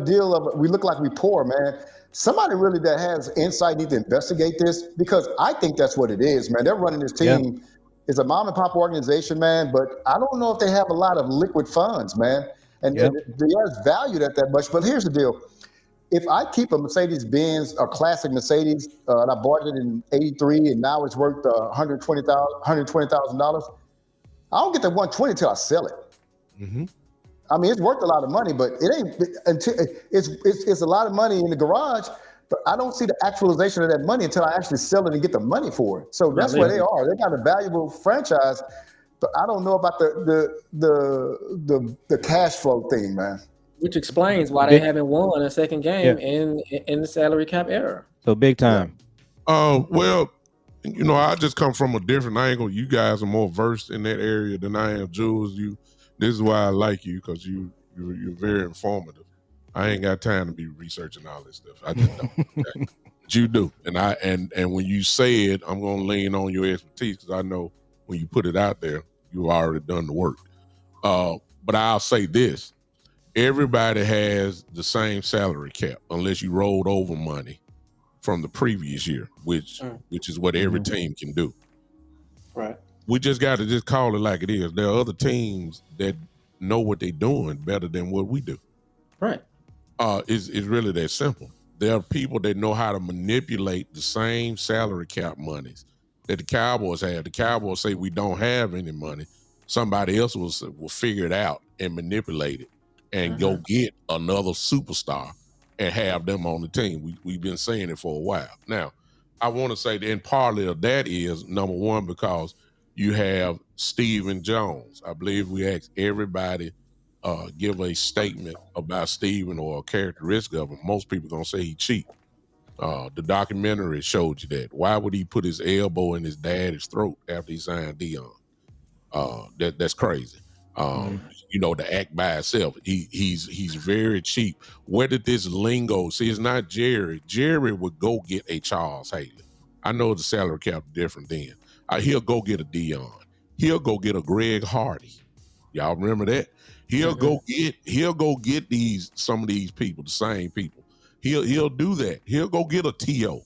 deal of we look like we poor, man. Somebody really that has insight need to investigate this, because I think that's what it is, man. They're running this team. Yeah. It's a mom and pop organization, man, but I don't know if they have a lot of liquid funds, man. And they're valued at that much. But here's the deal. If I keep a Mercedes-Benz, a classic Mercedes, and I bought it in '83, and now it's worth $120,000, I don't get the $120 till I sell it. Mm-hmm. I mean, it's worth a lot of money, but it ain't until it's a lot of money in the garage. But I don't see the actualization of that money until I actually sell it and get the money for it. So that's where they are. They got a valuable franchise, but I don't know about the cash flow thing, man. Which explains why they haven't won a second game in the salary cap era. So big time. Well, you know, I just come from a different angle. You guys are more versed in that area than I am, Jules. This is why I like you, because you're very informative. I ain't got time to be researching all this stuff. I just don't. Okay? But you do, and when you say it, I'm gonna lean on your expertise, because I know when you put it out there, you've already done the work. But I'll say this: everybody has the same salary cap, unless you rolled over money from the previous year, which is what every team can do. Right. We just got to just call it like it is. There are other teams that know what they're doing better than what we do. Right. It's really that simple. There are people that know how to manipulate the same salary cap monies that the Cowboys have. The Cowboys say we don't have any money. Somebody else will figure it out and manipulate it and go get another superstar and have them on the team. We've been saying it for a while. Now, I want to say that, and partly of that is, number one, because you have Stephen Jones. I believe we asked everybody give a statement about Stephen or a characteristic of him. Most people gonna say he cheat. The documentary showed you that. Why would he put his elbow in his daddy's throat after he signed Dion? That's crazy. You know, to act by itself. He's very cheap. Where did this lingo? See, it's not Jerry. Jerry would go get a Charles Haley. I know the salary cap different then. He'll go get a Dion. He'll go get a Greg Hardy. Y'all remember that? He'll go get some of these people, the same people. He'll do that. He'll go get a T.O.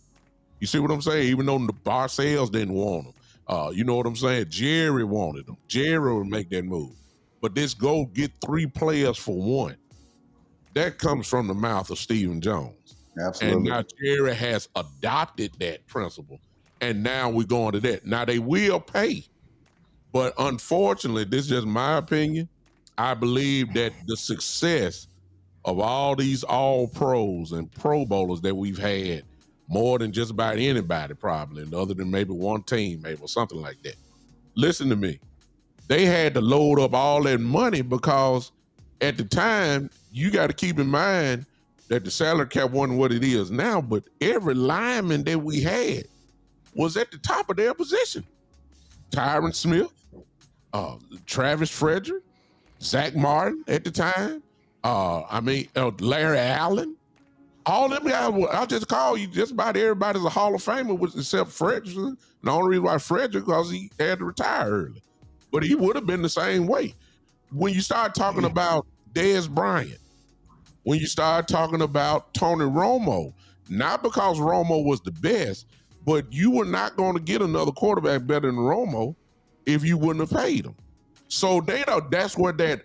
You see what I'm saying? Even though the Barcells didn't want him. You know what I'm saying? Jerry wanted him. Jerry would make that move. But this go get 3 players for one, that comes from the mouth of Stephen Jones. Absolutely. And now Jerry has adopted that principle. And now we're going to that. Now they will pay. But unfortunately, this is just my opinion. I believe that the success of all these all pros and pro bowlers that we've had, more than just about anybody probably, other than maybe one team, maybe, or something like that. Listen to me. They had to load up all that money because at the time, you got to keep in mind that the salary cap wasn't what it is now, but every lineman that we had was at the top of their position. Tyron Smith, Travis Frederick, Zach Martin at the time. Larry Allen. All them guys, I'll just call you, just about everybody's a Hall of Famer except Frederick. And the only reason why Frederick, because he had to retire early. But he would have been the same way. When you start talking about Dez Bryant, when you start talking about Tony Romo, not because Romo was the best, but you were not going to get another quarterback better than Romo if you wouldn't have paid him. So that's where that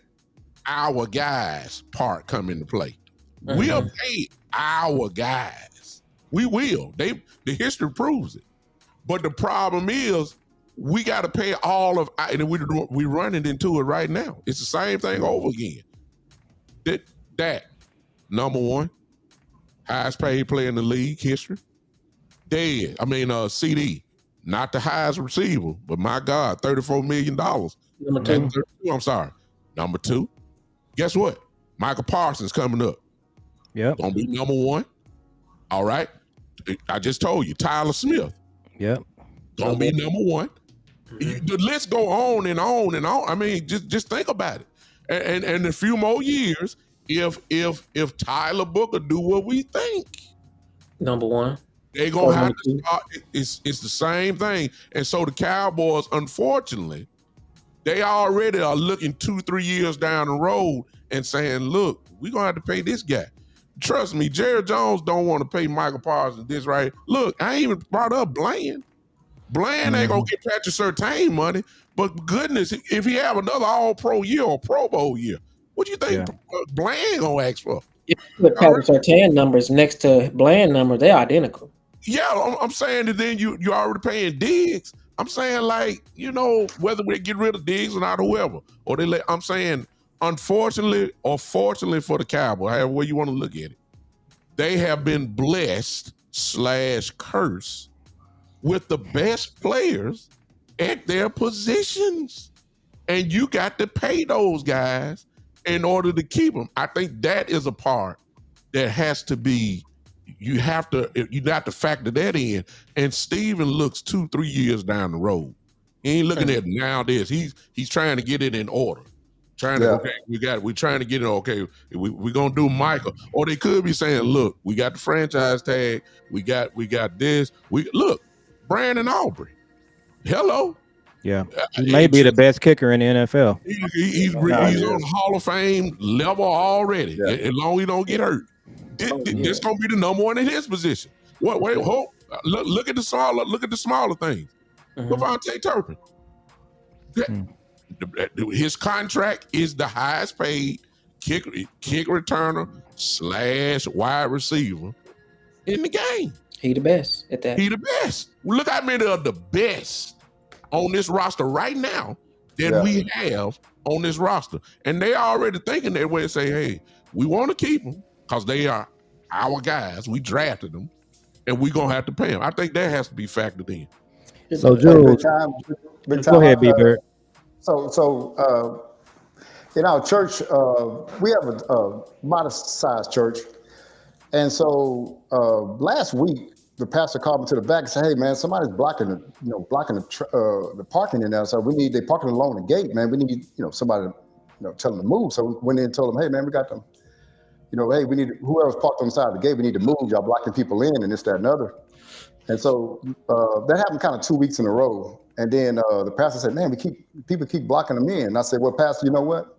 our guys part come into play. We'll pay our guys. We will. The history proves it. But the problem is we got to pay all of, and we're running into it right now. It's the same thing over again. That number one, highest paid player in the league history. CD, not the highest receiver, but my God, $34 million. Number 2. I'm sorry. Number 2, guess what? Michael Parsons coming up. Yep. Gonna be number 1. All right. I just told you, Tyler Smith. Yep. Gonna be number 1. The list go on and on and on. I mean, just think about it. And in a few more years, if Tyler Booker do what we think, number 1. they're gonna have to start. It's the same thing. And so the Cowboys, unfortunately, they already are looking 2-3 years down the road and saying, look, we're gonna have to pay this guy. Trust me, Jerry Jones don't want to pay Michael Parsons this, right? Look, I ain't even brought up Bland. Bland ain't gonna get Patrick Surtain money, but goodness, if he have another All-Pro year or Pro Bowl year, what do you think Bland gonna ask for? The Patrick Surtain numbers next to Bland numbers, they're identical. Yeah, I'm saying that then you already paying Diggs. I'm saying, like, you know, whether we get rid of Diggs or not, or whoever, or I'm saying, unfortunately or fortunately for the Cowboys, however way you want to look at it, they have been blessed / cursed with the best players at their positions. And you got to pay those guys in order to keep them. I think that is a part that has to be you have to factor that in. And Steven looks 2-3 years down the road. He ain't looking at now this. He's trying to get it in order. Trying to we're trying to get it okay. We're gonna do Michael. Or they could be saying, look, we got the franchise tag, we got this. We look, Brandon Aubrey. Hello. Yeah, he may be the best kicker in the NFL. He's on Hall of Fame level already. Yeah. As long as he don't get hurt, this gonna be the number one in his position. Wait, hold. Look at the smaller things. Devontae Turpin. His contract is the highest paid kick returner / wide receiver in the game. He the best at that. He the best. Look how many of the best on this roster right now that we have on this roster. And they already thinking that way and say, hey, we want to keep them because they are our guys. We drafted them and we're going to have to pay them. I think that has to be factored in. So, Jules, go ahead, B.Bird. So in our church, we have a modest-sized church. And so last week, the pastor called me to the back and said, "Hey, man, somebody's blocking the parking in there. So they parking along the gate, man. We need somebody to tell them to move." So we went in and told them, "Hey, man, we got them. Hey, we need whoever's parked on the side of the gate. We need to move. Y'all blocking people in and this, that, and other." And so that happened kind of 2 weeks in a row. And then the pastor said, "Man, people keep blocking them in." And I said, "Well, Pastor, you know what?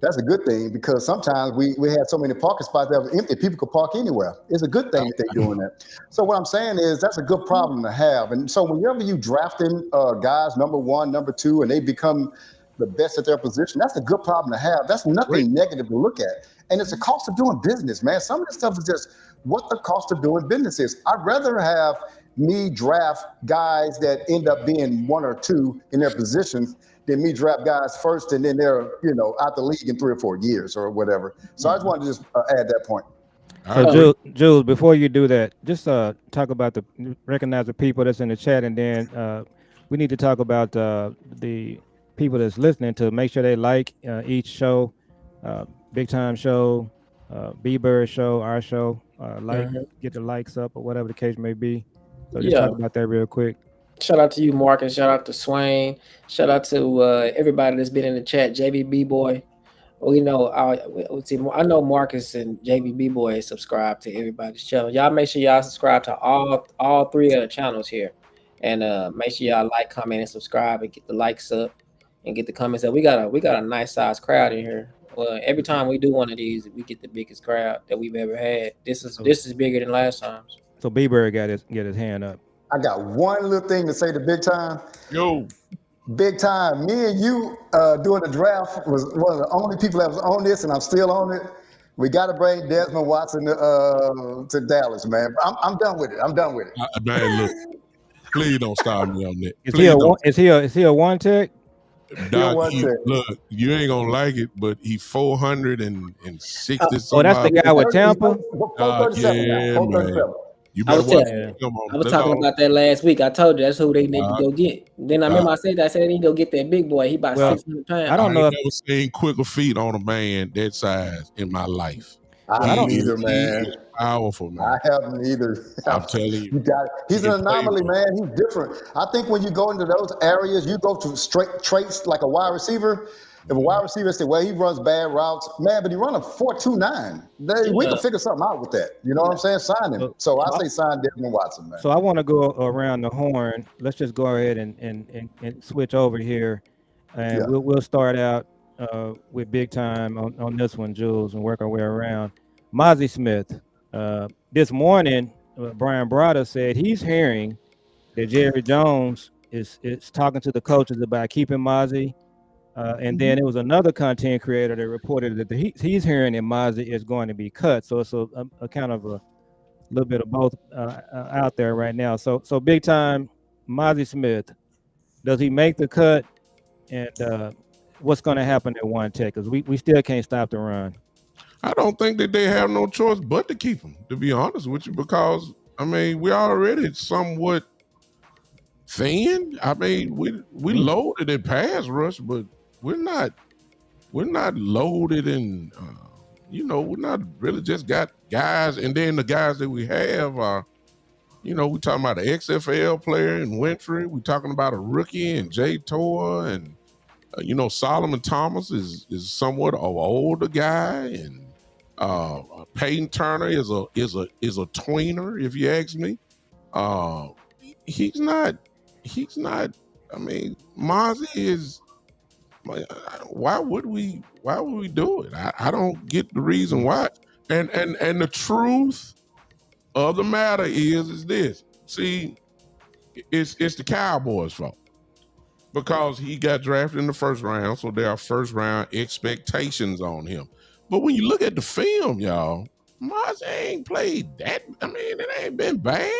That's a good thing because sometimes we had so many parking spots that were empty, people could park anywhere. It's a good thing that they're doing that." So what I'm saying is that's a good problem to have. And so whenever you drafting guys, number 1, number 2, and they become the best at their position, that's a good problem to have. That's nothing negative to look at. And it's a cost of doing business, man. Some of this stuff is just what the cost of doing business is. I'd rather have me draft guys that end up being 1 or 2 in their positions than me draft guys first and then they're out the league in 3 or 4 years or whatever. So I just wanted to just add that point. So Jules, before you do that, just talk about recognize the people that's in the chat, and then we need to talk about the people that's listening to make sure they like each show, Big Time Show, B.Bird Show, our show, get the likes up or whatever the case may be. So just talk about that real quick. Shout out to you, Marcus. Shout out to Swain. Shout out to everybody that's been in the chat. JVB Boy. I know Marcus and JVB Boy subscribe to everybody's channel. Y'all make sure y'all subscribe to all 3 of the channels here, and make sure y'all like, comment, and subscribe, and get the likes up and get the comments up. We got a nice size crowd in here. Every time we do one of these, we get the biggest crowd that we've ever had. This is bigger than last times. So B.Bird got his hand up. I got one little thing to say to Big Time. Yo. Big Time, me and you doing the draft was one of the only people that was on this, and I'm still on it. We got to bring Desmond Watson to Dallas, man. I'm done with it. Man, look, please don't start me on that. Is he a one tech? Doc, look, you ain't gonna like it, but he 460. Oh, that's the guy with Tampa. 437 man. You I was talking about that last week. I told you that's who they need to go get. Then I remember I said they need to go get that big boy. He about 600 pounds. I don't know. I've never seen quicker feet on a man that size in my life. I don't either, man. He's powerful, man. I haven't either. I'm telling you. He's an anomaly, man. He's different. I think when you go into those areas, you go to straight traits like a wide receiver. If a wide receiver say, well, he runs bad routes, man, but he run a 4.29. We can figure something out with that. You know what I'm saying? Sign him. So I say sign Desmond Watson, man. So I want to go around the horn. Let's just go ahead and switch over here. And we'll start out with Big Time on this one, Jules, and work our way around. Mozzie Smith. This morning, Brian Brada said he's hearing that Jerry Jones is talking to the coaches about keeping Mozzie. And then it was another content creator that reported that he's hearing that Mozzie is going to be cut. So it's a kind of a little bit of both out there right now. So Big Time, Mozzie Smith, does he make the cut? And what's going to happen at One Tech? Because we still can't stop the run. I don't think that they have no choice but to keep him, to be honest with you, because, I mean, we already somewhat thin. I mean, we loaded in pass rush, but we're not loaded in we're not really just got guys, and then the guys that we have are, we talking about an XFL player in Winfrey. We talking about a rookie and Jay Tor, and Solomon Thomas is somewhat of an older guy, and Peyton Turner is a tweener, if you ask me. He's not. I mean, Mozzie is. Why would we do it? I don't get the reason why. And the truth of the matter is this. See, it's the Cowboys' fault because he got drafted in the first round, so there are first round expectations on him. But when you look at the film, y'all, Mozzie ain't played that. I mean, it ain't been bad.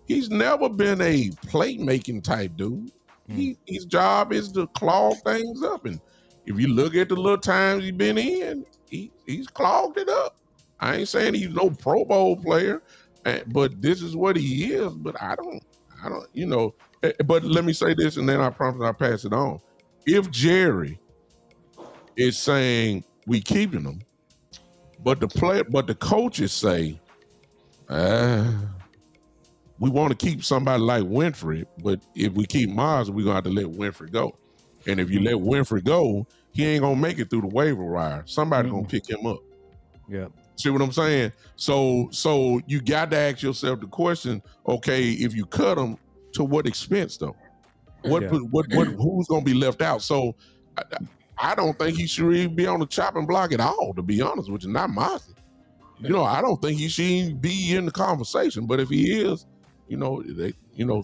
He's never been a play-making type dude. His job is to clog things up. And if you look at the little times he's been in, he's clogged it up. I ain't saying he's no Pro Bowl player, but this is what he is. But I don't, but let me say this, and then I promise I'll pass it on. If Jerry is saying we keeping him, but the coaches say, we want to keep somebody like Winfrey, but if we keep Mars, we're going to have to let Winfrey go. And if you let Winfrey go, he ain't going to make it through the waiver wire. Somebody's going to pick him up. Yeah. See what I'm saying? So you got to ask yourself the question, okay, if you cut him, to what expense though? Who's going to be left out? So I don't think he should even be on the chopping block at all, to be honest with you, not Mozzie. I don't think he should even be in the conversation, but if he is,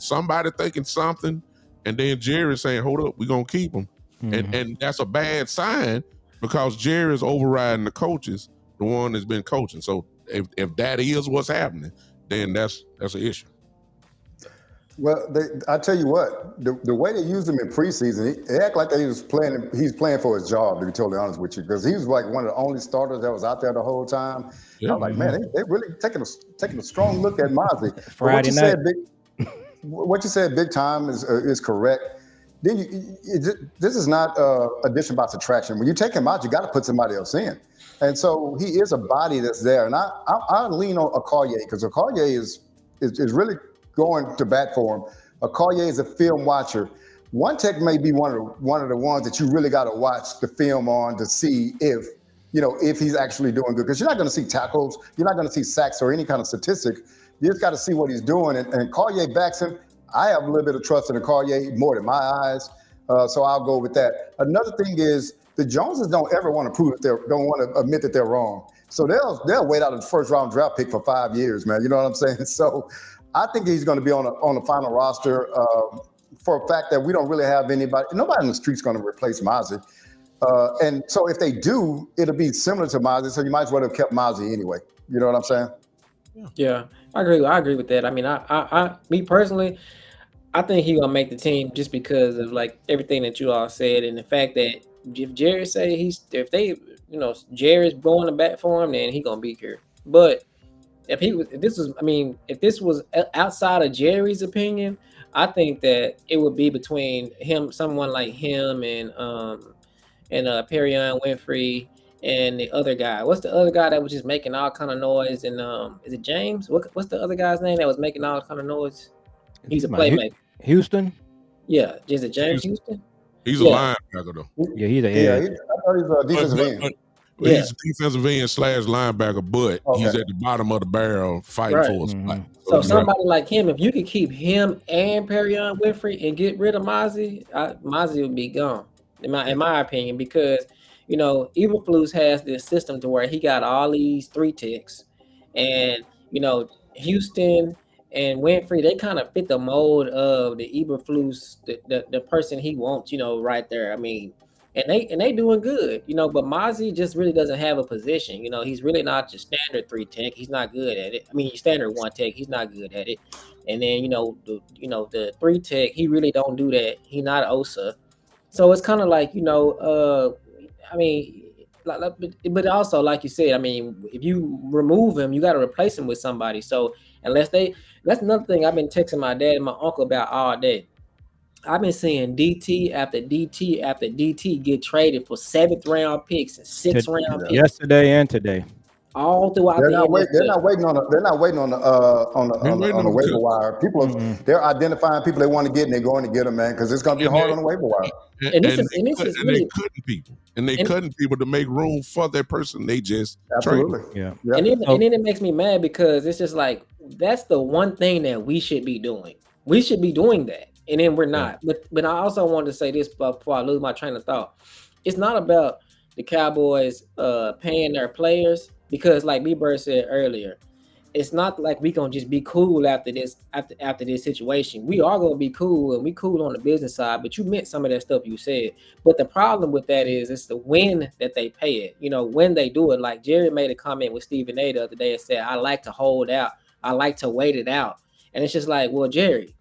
somebody thinking something, and then Jerry saying, hold up, we're going to keep him. And that's a bad sign because Jerry's overriding the coaches, the one that's been coaching. So if that is what's happening, then that's an issue. Well, I tell you what, the way they used him in preseason, they act like he's playing for his job, to be totally honest with you, because he was like one of the only starters that was out there the whole time. Yeah. I was like, man, they really taking a strong look at Mozzie. Friday night. What you said, big time, is correct. Then this is not addition by subtraction. When you take him out, you got to put somebody else in. And so he is a body that's there. And I lean on Okoye because Okoye is really going to bat for him. Okoye is a film watcher. One Tech may be one of the ones that you really got to watch the film on to see if he's actually doing good. Because you're not going to see tackles, you're not going to see sacks or any kind of statistic. You just got to see what he's doing. And Collier backs him. I have a little bit of trust in Collier more than my eyes, so I'll go with that. Another thing is the Joneses don't ever want to prove don't want to admit that they're wrong. So they'll wait out a first round draft pick for 5 years, man. You know what I'm saying? So I think he's going to be on the final roster for a fact that we don't really have nobody in the street's going to replace Mozzie. And so if they do, it'll be similar to Mozzie. So you might as well have kept Mozzie anyway. You know what I'm saying? Yeah, I agree with that. I mean, me personally, I think he's gonna make the team just because of like everything that you all said and the fact that if Jerry say Jerry's going to bat for him, then he gonna be here. But if this was outside of Jerry's opinion, I think that it would be between someone like him and Perion Winfrey and the other guy. What's the other guy that was just making all kind of noise? And is it James? What's the other guy's name that was making all kind of noise? He's a playmaker. Houston? Yeah, is it James Houston? He's a linebacker though. Yeah, he's I thought he was a defensive end. He's a defensive end / linebacker, but he's at the bottom of the barrel fighting for a spot. So somebody like him, if you could keep him and Perion Winfrey and get rid of Mozzie, Mozzie would be gone, in my opinion, because Eberflus has this system to where he got all these 3 ticks, and Houston and Winfrey, they kind of fit the mold of the Eberflus, the person he wants, right there. I mean, and they doing good, but Mozzie just really doesn't have a position. He's really not your standard 3 tech. He's not good at it. I mean, standard 1 tech, he's not good at it. And then the 3 tech, he really don't do that. He's not Osa, so it's kind of like I mean. But also, like you said, I mean, if you remove him, you got to replace him with somebody. So that's another thing I've been texting my dad and my uncle about all day. I've been seeing DT after DT after DT get traded for 7th round picks and To, 6th round picks yesterday and today. all throughout They're the not wait. They're NFL. not waiting on. They're not waiting on the They're waiting on the on the waiver cut. wire. They're identifying people they want to get, and they're going to get them, man, because it's going to be And hard on the waiver wire. And this is they really cutting people. And they and, cutting people to make room for that person they just Absolutely. traded. Yeah. Yeah. and then it makes me mad because it's just like that's the one thing that we should be doing. We should be doing that, and then we're not. But I also wanted to say this before I lose my train of thought. It's not about the Cowboys paying their players because, like B.Bird said earlier, it's not like we gonna just be cool after this situation. We are gonna be cool and we cool on the business side, but you meant some of that stuff you said. But the problem with that is it's the when that they pay it. You know, when they do it. Like Jerry made a comment with Stephen A the other day and said, I like to hold out. I like to wait it out. And it's just like, well, Jerry,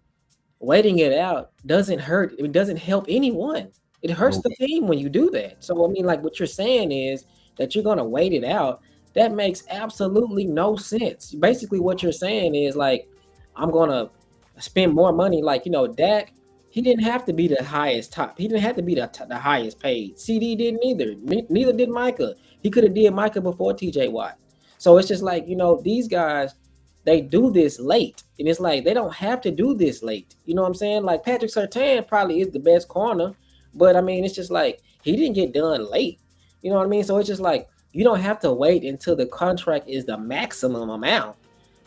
waiting it out doesn't hurt. It doesn't help anyone. It hurts the team when you do that. So I mean, like what you're saying is that you're gonna wait it out. That makes absolutely no sense. Basically, what you're saying is like, I'm gonna spend more money. Like Dak, he didn't have to be the highest top. He didn't have to be the highest paid. CD didn't either. Neither did Micah. He could have did Micah before TJ Watt. So it's just like these guys, they do this late, and it's like they don't have to do this late. You know what I'm saying? Like Patrick Surtain probably is the best corner, but I mean it's just like he didn't get done late. You know what I mean? So it's just like you don't have to wait until the contract is the maximum amount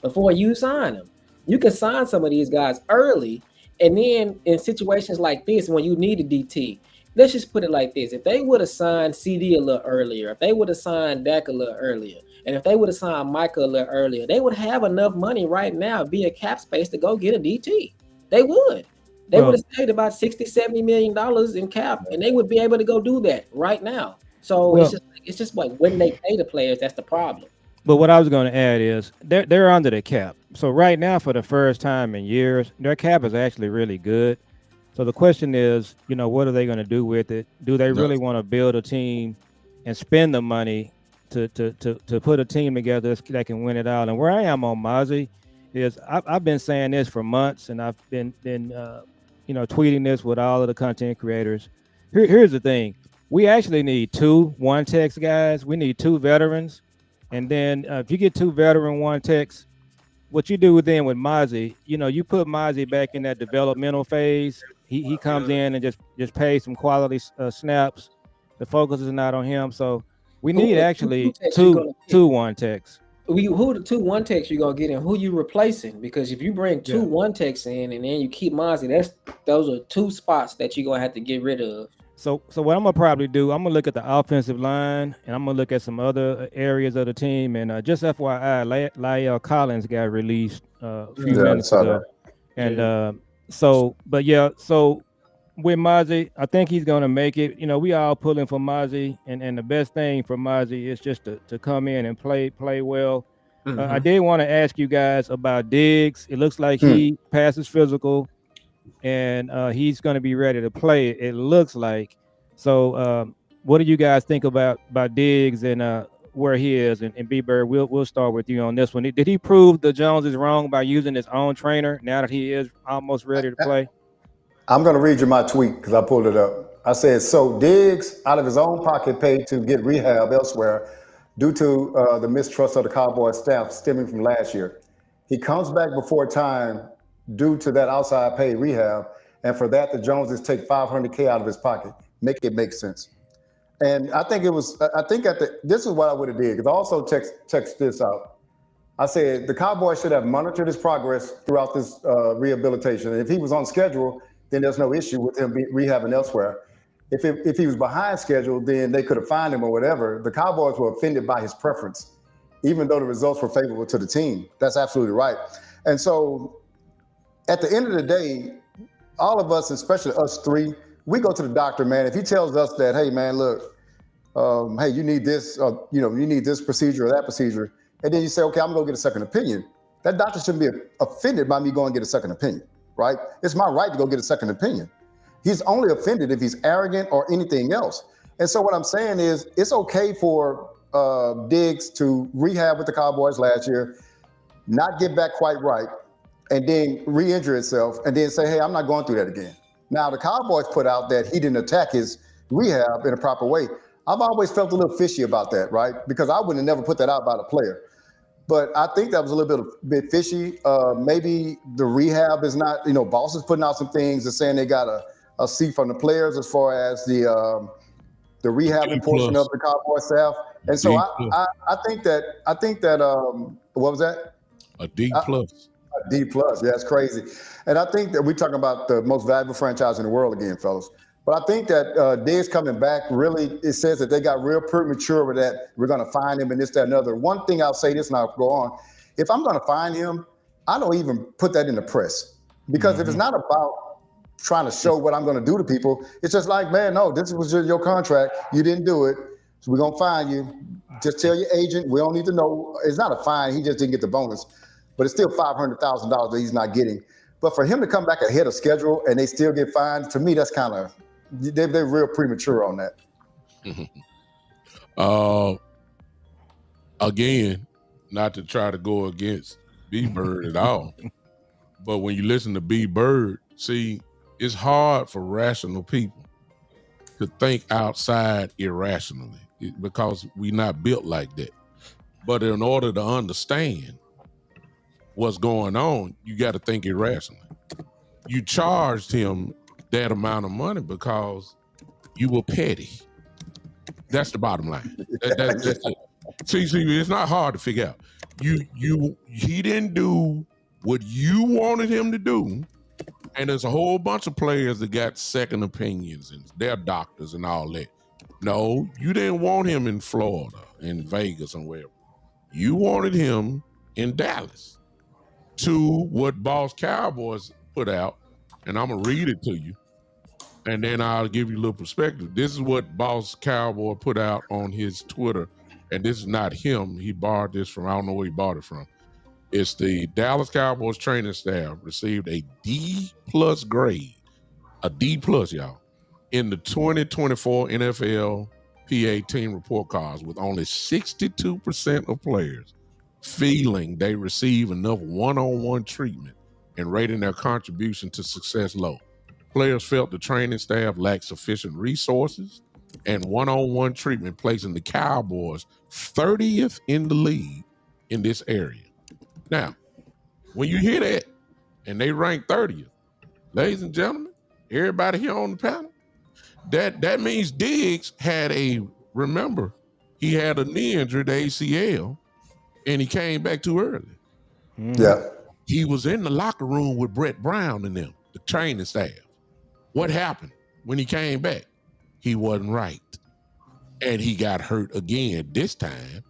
before you sign them. You can sign some of these guys early, and then in situations like this, when you need a DT, let's just put it like this: if they would have signed CD a little earlier, if they would have signed Dak a little earlier, and if they would have signed Micah a little earlier, they would have enough money right now via cap space to go get a DT. They would. They would have saved about $60-70 million in cap, and they would be able to go do that right now. So it's just like when they pay the players, that's the problem. But what I was going to add is they're under the cap. So right now, for the first time in years, their cap is actually really good. So the question is, what are they going to do with it? Do they really want to build a team and spend the money to put a team together that can win it out? And where I am on Mozzie is I've been saying this for months, and I've been tweeting this with all of the content creators. Here's the thing: we actually need 2 one-text guys. We need 2 veterans, and then if you get 2 veteran one-texts, what you do then with Mozzie, you put Mozzie back in that developmental phase. He comes in and just pays some quality snaps. The focus is not on him, so we need actually two one-texts. Who the 2 one-techs you gonna get and who you replacing? Because if you bring 2 one-techs in and then you keep Mozzie, those are 2 spots that you're gonna have to get rid of. So what I'm gonna probably do, I'm gonna look at the offensive line and I'm gonna look at some other areas of the team. And just FYI, La'el Collins got released a few minutes ago. And so with Mozzie, I think he's gonna make it. We all pulling for Mozzie, and the best thing for Mozzie is just to come in and play well. Mm-hmm. I did want to ask you guys about Diggs. It looks like he passes physical, and he's going to be ready to play. It looks like. So, what do you guys think about Diggs and where he is? And B.Bird, we'll start with you on this one. Did he prove the Jones is wrong by using his own trainer now that he is almost ready to play? I'm going to read you my tweet because I pulled it up. I said, so Diggs, out of his own pocket, paid to get rehab elsewhere due to the mistrust of the Cowboy staff stemming from last year. He comes back before time due to that outside paid rehab, and for that, the Joneses take $500K out of his pocket. Make it make sense. And I think this is what I would have did, because I also text this out. I said the Cowboys should have monitored his progress throughout this rehabilitation. And if he was on schedule, then there's no issue with him rehabbing elsewhere. If he was behind schedule, then they could have fined him or whatever. The Cowboys were offended by his preference, even though the results were favorable to the team. That's absolutely right. And so at the end of the day, all of us, especially us 3, we go to the doctor, man. If he tells us that, hey, man, look, hey, you need this, you need this procedure or that procedure, and then you say, okay, I'm going to go get a second opinion. That doctor shouldn't be offended by me going and get a second opinion, right? It's my right to go get a second opinion. He's only offended if he's arrogant or anything else. And so what I'm saying is it's okay for Diggs to rehab with the Cowboys last year, not get back quite right, and then re-injure itself, and then say, hey, I'm not going through that again. Now, the Cowboys put out that he didn't attack his rehab in a proper way. I've always felt a little fishy about that, right? Because I would have never put that out about a player. But I think that was a little bit fishy. Maybe the rehab is not, Boss is putting out some things and saying they got a seat from the players as far as the rehabbing portion of the Cowboy staff. And so I think that what was that? A D plus. A D plus. Yeah, that's crazy. And I think that we're talking about the most valuable franchise in the world again, fellas. But I think that Diggs coming back, really, it says that they got real premature with that. We're going to find him and this, that, and other. One thing I'll say this and I'll go on. If I'm going to find him, I don't even put that in the press. Because if it's not about trying to show what I'm going to do to people, it's just like, man, no, this was your contract. You didn't do it. So we're going to fine you. Just tell your agent. We don't need to know. It's not a fine. He just didn't get the bonus. But it's still $500,000 that he's not getting. But for him to come back ahead of schedule and they still get fined, to me, that's kind of, they're real premature on that. Again, not to try to go against B.Bird at all, but when you listen to B.Bird, see, it's hard for rational people to think outside irrationally because we're not built like that. But in order to understand what's going on, you got to think irrationally. You charged him that amount of money because you were petty. That's the bottom line. That's it. See, it's not hard to figure out. He didn't do what you wanted him to do, and there's a whole bunch of players that got second opinions and they're doctors and all that. No, you didn't want him in Florida, in Vegas, and wherever. You wanted him in Dallas. To what Boss Cowboys put out, and I'm gonna read it to you, and then I'll give you a little perspective. This is what Boss Cowboy put out on his Twitter, and this is not him. He borrowed this from, I don't know where he bought it from. It's the Dallas Cowboys training staff received a D plus grade, a D plus, y'all, in the 2024 NFL PA team report cards, with only 62% of players feeling they receive enough one-on-one treatment and rating their contribution to success low. Players felt the training staff lacked sufficient resources and one-on-one treatment, placing the Cowboys 30th in the league in this area. Now, when you hear that and they rank 30th, ladies and gentlemen, everybody here on the panel, that means Diggs had remember, he had a knee injury, the ACL, and he came back too early. Yeah. He was in the locker room with Brett Brown and them, the training staff. What happened when he came back? He wasn't right. And he got hurt again, this time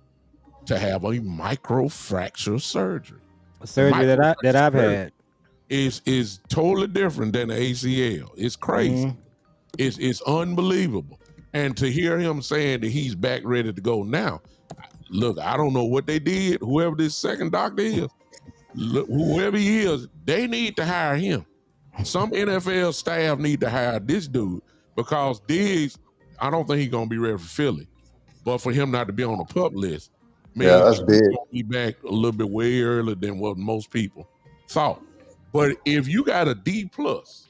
to have a microfracture surgery. A surgery that I've had is totally different than the ACL. It's crazy. It's unbelievable. And to hear him saying that he's back ready to go now, look, I don't know what they did. Whoever this second doctor is, whoever he is, they need to hire him. Some NFL staff need to hire this dude because Diggs, I don't think he's going to be ready for Philly. But for him not to be on the PUP list, man, that's big. He's going to be back a little bit way earlier than what most people thought. But if you got a D plus,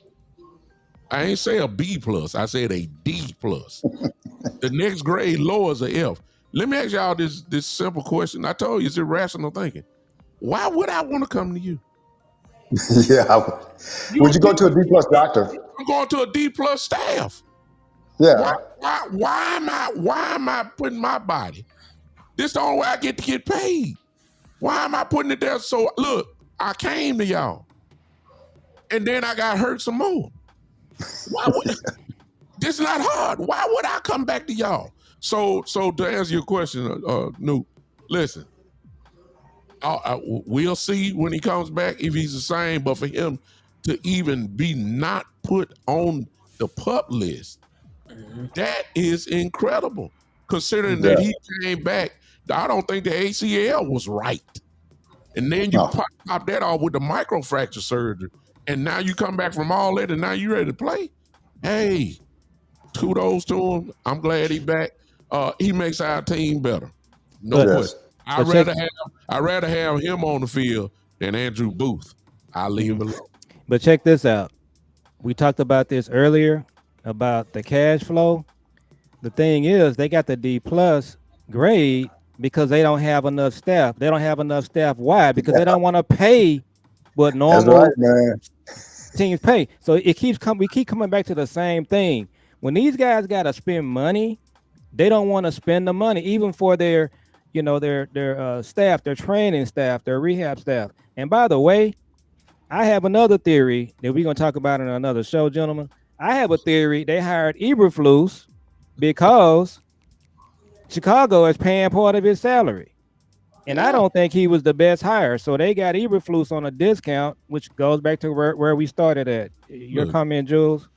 I ain't say a B plus, I said a D plus. The next grade lower is a F. Let me ask y'all this simple question. I told you it's irrational thinking. Why would I want to come to you? Yeah. Would you go to a D plus doctor? I'm going to a D plus staff. Yeah. Why am I putting my body? This is the only way I get to get paid. Why am I putting it there? So look, I came to y'all, and then I got hurt some more. Why would this is not hard? Why would I come back to y'all? So to answer your question, Newt, listen, we'll see when he comes back if he's the same. But for him to even be not put on the PUP list, that is incredible. Considering that he came back, I don't think the ACL was right. And then you pop that off with the microfracture surgery, and now you come back from all that, and now you ready to play. Hey, kudos to him. I'm glad he's back. He makes our team better. No question. I'd rather have him on the field than Andrew Booth. I'll leave him alone. But check this out. we talked about this earlier about the cash flow. The thing is, they got the D plus grade because they don't have enough staff. They don't have enough staff. Why? Because they don't want to pay what That's right, normal man. teams pay. So it keeps coming. We keep coming back to the same thing. When these guys got to spend money, they don't want to spend the money, even for their, their staff, their training staff, their rehab staff. And by the way, I have another theory that we're gonna talk about in another show, gentlemen. I have a theory. They hired Eberflus because Chicago is paying part of his salary. And I don't think he was the best hire. So they got Eberflus on a discount, which goes back to where we started at. Your comment, Jules?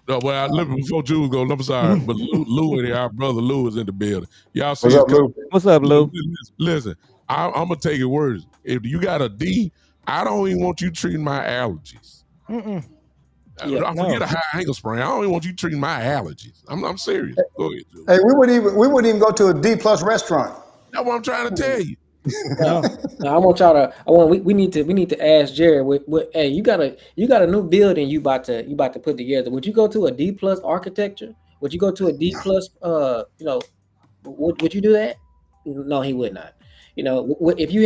No, well, before Jules go, I'm sorry, but Lou and our brother Lou is in the building. Y'all see What's up, Lou? What's up, Lou? Listen, I'm gonna take it words. If you got a D, I don't even want you treating my allergies. I forget a high ankle sprain. I don't even want you treating my allergies. I'm serious. Go ahead, Jules. Hey, we wouldn't even go to a D plus restaurant. That's what I'm trying to tell you. No, I want y'all to. We need to ask Jared. Hey, you got a new building you about to put together. Would you go to a D plus architecture? Would you go to a D plus? Would you do that? No, he would not. If you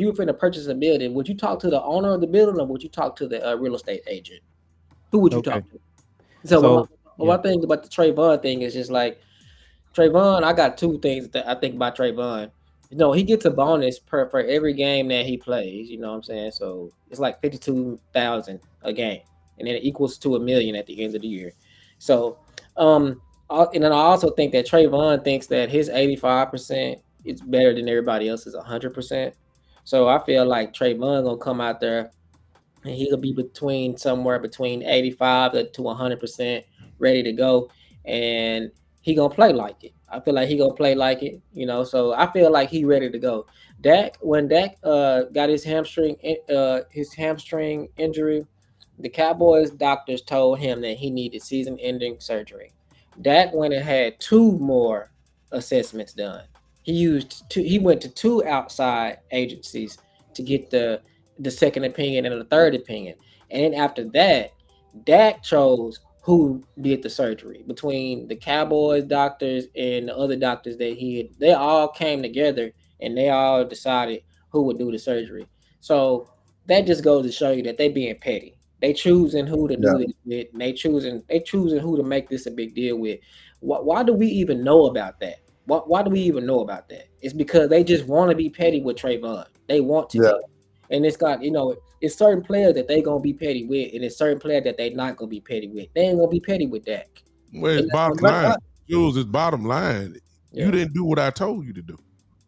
were going to purchase a building, would you talk to the owner of the building or would you talk to the real estate agent? Who would you talk to? So my thing about the Trayvon thing is just like Trayvon. I got two things that I think about Trayvon. He gets a bonus for every game that he plays. You know what I'm saying? So it's like 52,000 a game, and then it equals to $1 million at the end of the year. So, and then I also think that Trayvon thinks that his 85% is better than everybody else's 100%. So I feel like Trayvon gonna come out there, and he'll be somewhere between 85 to 100% ready to go, and he gonna play like it. I feel like he gonna play like it, So I feel like he ready to go. When Dak got his hamstring injury, the Cowboys doctors told him that he needed season-ending surgery. Dak went and had 2 more assessments done. He went to 2 outside agencies to get the second opinion and the third opinion, and then after that, Dak chose who did the surgery between the Cowboys doctors and the other doctors that they all came together and they all decided who would do the surgery. So that just goes to show you that they being petty. They choosing who to do this with, and they choosing who to make this a big deal with. Why do we even know about that? Why do we even know about that? It's because they just want to be petty with Trayvon. They want to be. And it's got, it's certain players that they gonna be petty with, and it's certain players that they not gonna be petty with. They ain't gonna be petty with Dak. Well, it's bottom line, Jules. It's bottom line. Yeah. You didn't do what I told you to do.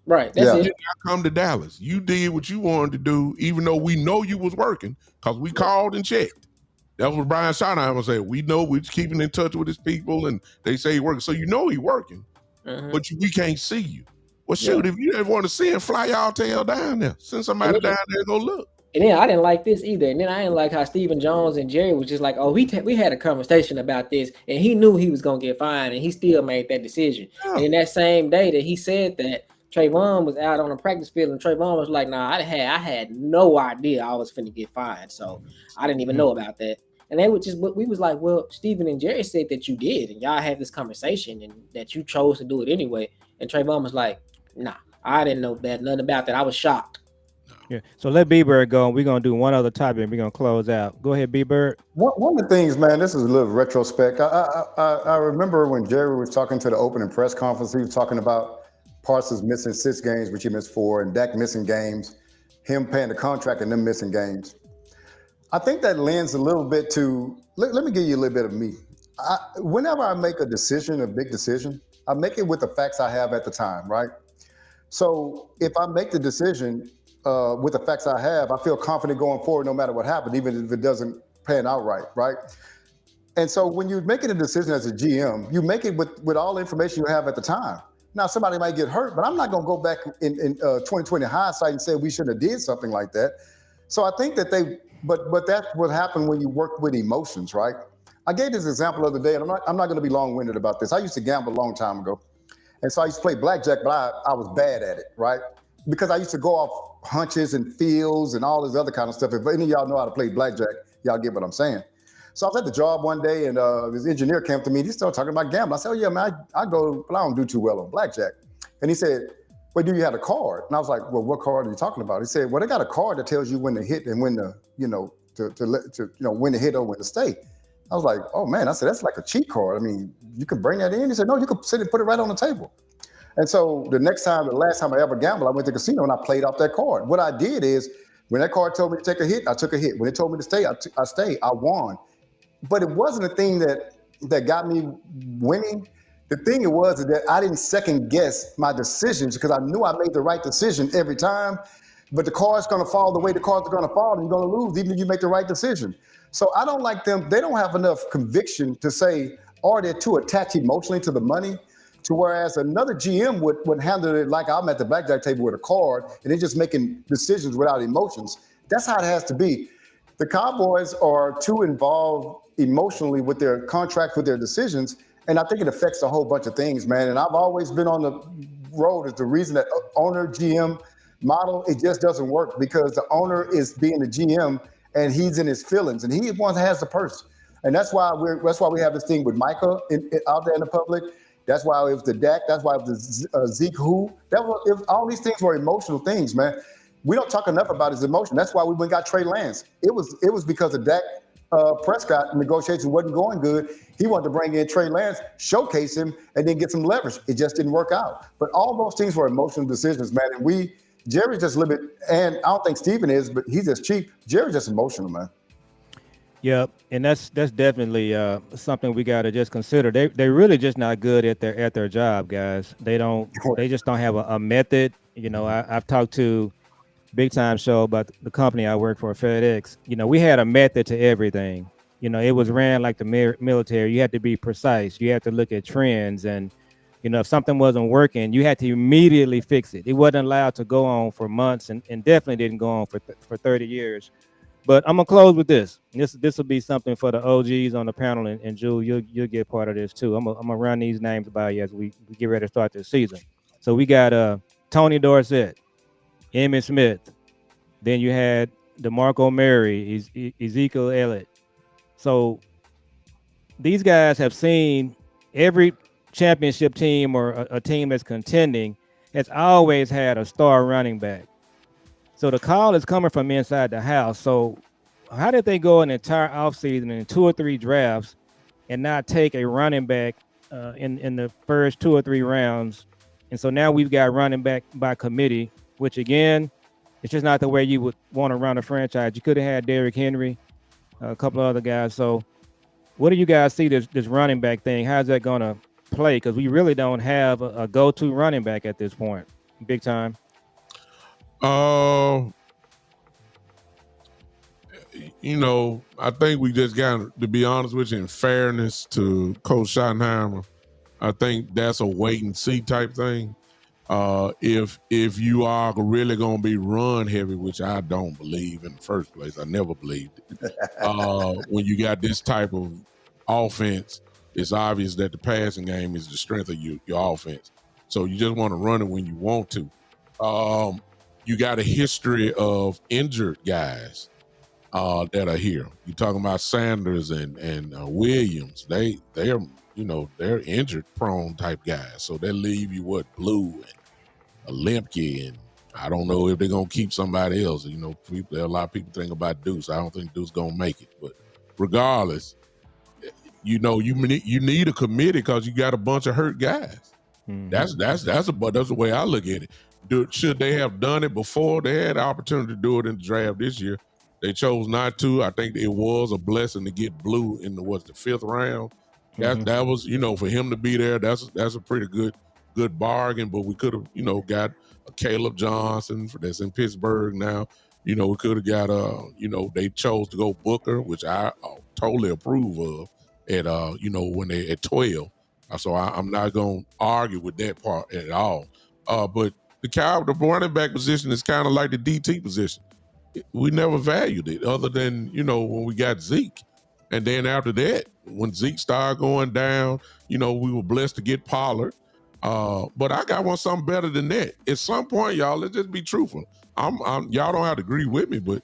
Right. That's it. You did not come to Dallas. You did what you wanted to do, even though we know you was working, because we called and checked. That's what Brian Schottenheimer said. We know we're keeping in touch with his people, and they say he's working. So he working, but we can't see you. Well, shoot, if you didn't want to see him, fly y'all tail down there. Send somebody down there to go look. And then I didn't like this either. And then I didn't like how Stephen Jones and Jerry was just like, oh, we had a conversation about this, and he knew he was going to get fined, and he still made that decision. Yeah. And in that same day that he said that, Trayvon was out on the practice field, and Trayvon was like, nah, I had no idea I was finna get fined, so I didn't even know about that. And we was like, well, Stephen and Jerry said that you did, and y'all had this conversation, and that you chose to do it anyway. And Trayvon was like, nah, I didn't know nothing about that. I was shocked. Yeah. So let B.Bird go. We're going to do one other topic and we're going to close out. Go ahead, B.Bird. One of the things, man, this is a little retrospect. I remember when Jerry was talking to the opening press conference, he was talking about Parsons missing 6 games, which he missed 4, and Dak missing games, him paying the contract and them missing games. I think that lends a little bit to, let me give you a little bit of me. Whenever I make a decision, a big decision, I make it with the facts I have at the time, right? So if I make the decision with the facts I have, I feel confident going forward no matter what happens, even if it doesn't pan out right? And so when you're making a decision as a GM, you make it with all the information you have at the time. Now, somebody might get hurt, but I'm not going to go back in 2020 hindsight and say we shouldn't have did something like that. So I think that but that's what happened when you work with emotions, right? I gave this example the other day, and I'm not going to be long-winded about this. I used to gamble a long time ago. And so I used to play blackjack, but I was bad at it, right? Because I used to go off hunches and feels and all this other kind of stuff. If any of y'all know how to play blackjack, y'all get what I'm saying. So I was at the job one day, and this engineer came to me. He started talking about gambling. I said, "Oh yeah, man, I go, but I don't do too well on blackjack." And he said, "Well, do you have a card?" And I was like, "Well, what card are you talking about?" He said, "Well, they got a card that tells you when to hit and when to, when to hit or when to stay." I was like, "Oh man," I said, "That's like a cheat card. I mean, you can bring that in." He said, "No, you can sit and put it right on the table." And so the last time I ever gambled, I went to the casino and I played off that card. What I did is, when that card told me to take a hit, I took a hit. When it told me to stay, I stayed. I won. But it wasn't a thing that got me winning. The thing it was is that I didn't second guess my decisions because I knew I made the right decision every time. But the card's going to fall the way the cards are going to fall, and you're going to lose even if you make the right decision. So I don't like them. They don't have enough conviction to say, or they're too attached emotionally to the money, to whereas another GM would handle it like I'm at the blackjack table with a card and they're just making decisions without emotions. That's how it has to be. The Cowboys are too involved emotionally with their contract, with their decisions, and I think it affects a whole bunch of things, man. And I've always been on the road as the reason that owner GM model, it just doesn't work because the owner is being the GM and he's in his feelings and he the one that has the purse. And that's why we have this thing with Micah out there in the public. That's why it was the Dak. That's why it was the Zeke who. All these things were emotional things, man. We don't talk enough about his emotion. That's why we went and got Trey Lance. It was because of Dak Prescott negotiations wasn't going good. He wanted to bring in Trey Lance, showcase him, and then get some leverage. It just didn't work out. But all those things were emotional decisions, man. And Jerry's just a little bit, and I don't think Steven is, but he's just cheap. Jerry's just emotional, man. Yep, and that's definitely something we got to just consider. They're really just not good at their job, guys. They just don't have a method. I've talked to Big Time Show about the company I work for, FedEx. We had a method to everything. It was ran like the military. You had to be precise. You had to look at trends, and if something wasn't working, you had to immediately fix it. It wasn't allowed to go on for months, and definitely didn't go on for 30 years. But I'm gonna close with this. This will be something for the OGs on the panel, and Jules, you'll get part of this too. I'm gonna run these names by you as we get ready to start this season. So we got Tony Dorsett, Emmitt Smith, then you had DeMarco Murray, Ezekiel Elliott. So these guys have seen every championship team or a team that's contending has always had a star running back. So the call is coming from inside the house. So how did they go an entire offseason in 2 or 3 drafts and not take a running back in the first 2 or 3 rounds? And so now we've got running back by committee, which again, it's just not the way you would want to run a franchise. You could have had Derrick Henry, a couple of other guys. So what do you guys see this running back thing? How's that going to play? Because we really don't have a go-to running back at this point. Big Time. I think we just got to be honest with you, in fairness to Coach Schottenheimer, I think that's a wait and see type thing. If you are really going to be run heavy, which I don't believe in the first place, I never believed it. When you got this type of offense, it's obvious that the passing game is the strength of your offense. So you just want to run it when you want to. You got a history of injured guys that are here. You're talking about Sanders and Williams. They're injured prone type guys. So they leave you Blue and a Lemke, and I don't know if they're gonna keep somebody else. There are a lot of people think about Deuce. I don't think Deuce gonna make it. But regardless, you need a committee because you got a bunch of hurt guys. Mm-hmm. That's the way I look at it. Should they have done it before? They had the opportunity to do it in the draft this year. They chose not to. I think it was a blessing to get Blue in the 5th round. That was, for him to be there, that's a pretty good bargain. But we could have, got a Caleb Johnson that's in Pittsburgh now. We could have got they chose to go Booker, which I totally approve of at when they at 12. So I'm not gonna argue with that part at all. But the running back position is kind of like the DT position. We never valued it other than, when we got Zeke. And then after that, when Zeke started going down, we were blessed to get Pollard. But I got something better than that. At some point, y'all, let's just be truthful. Y'all don't have to agree with me, but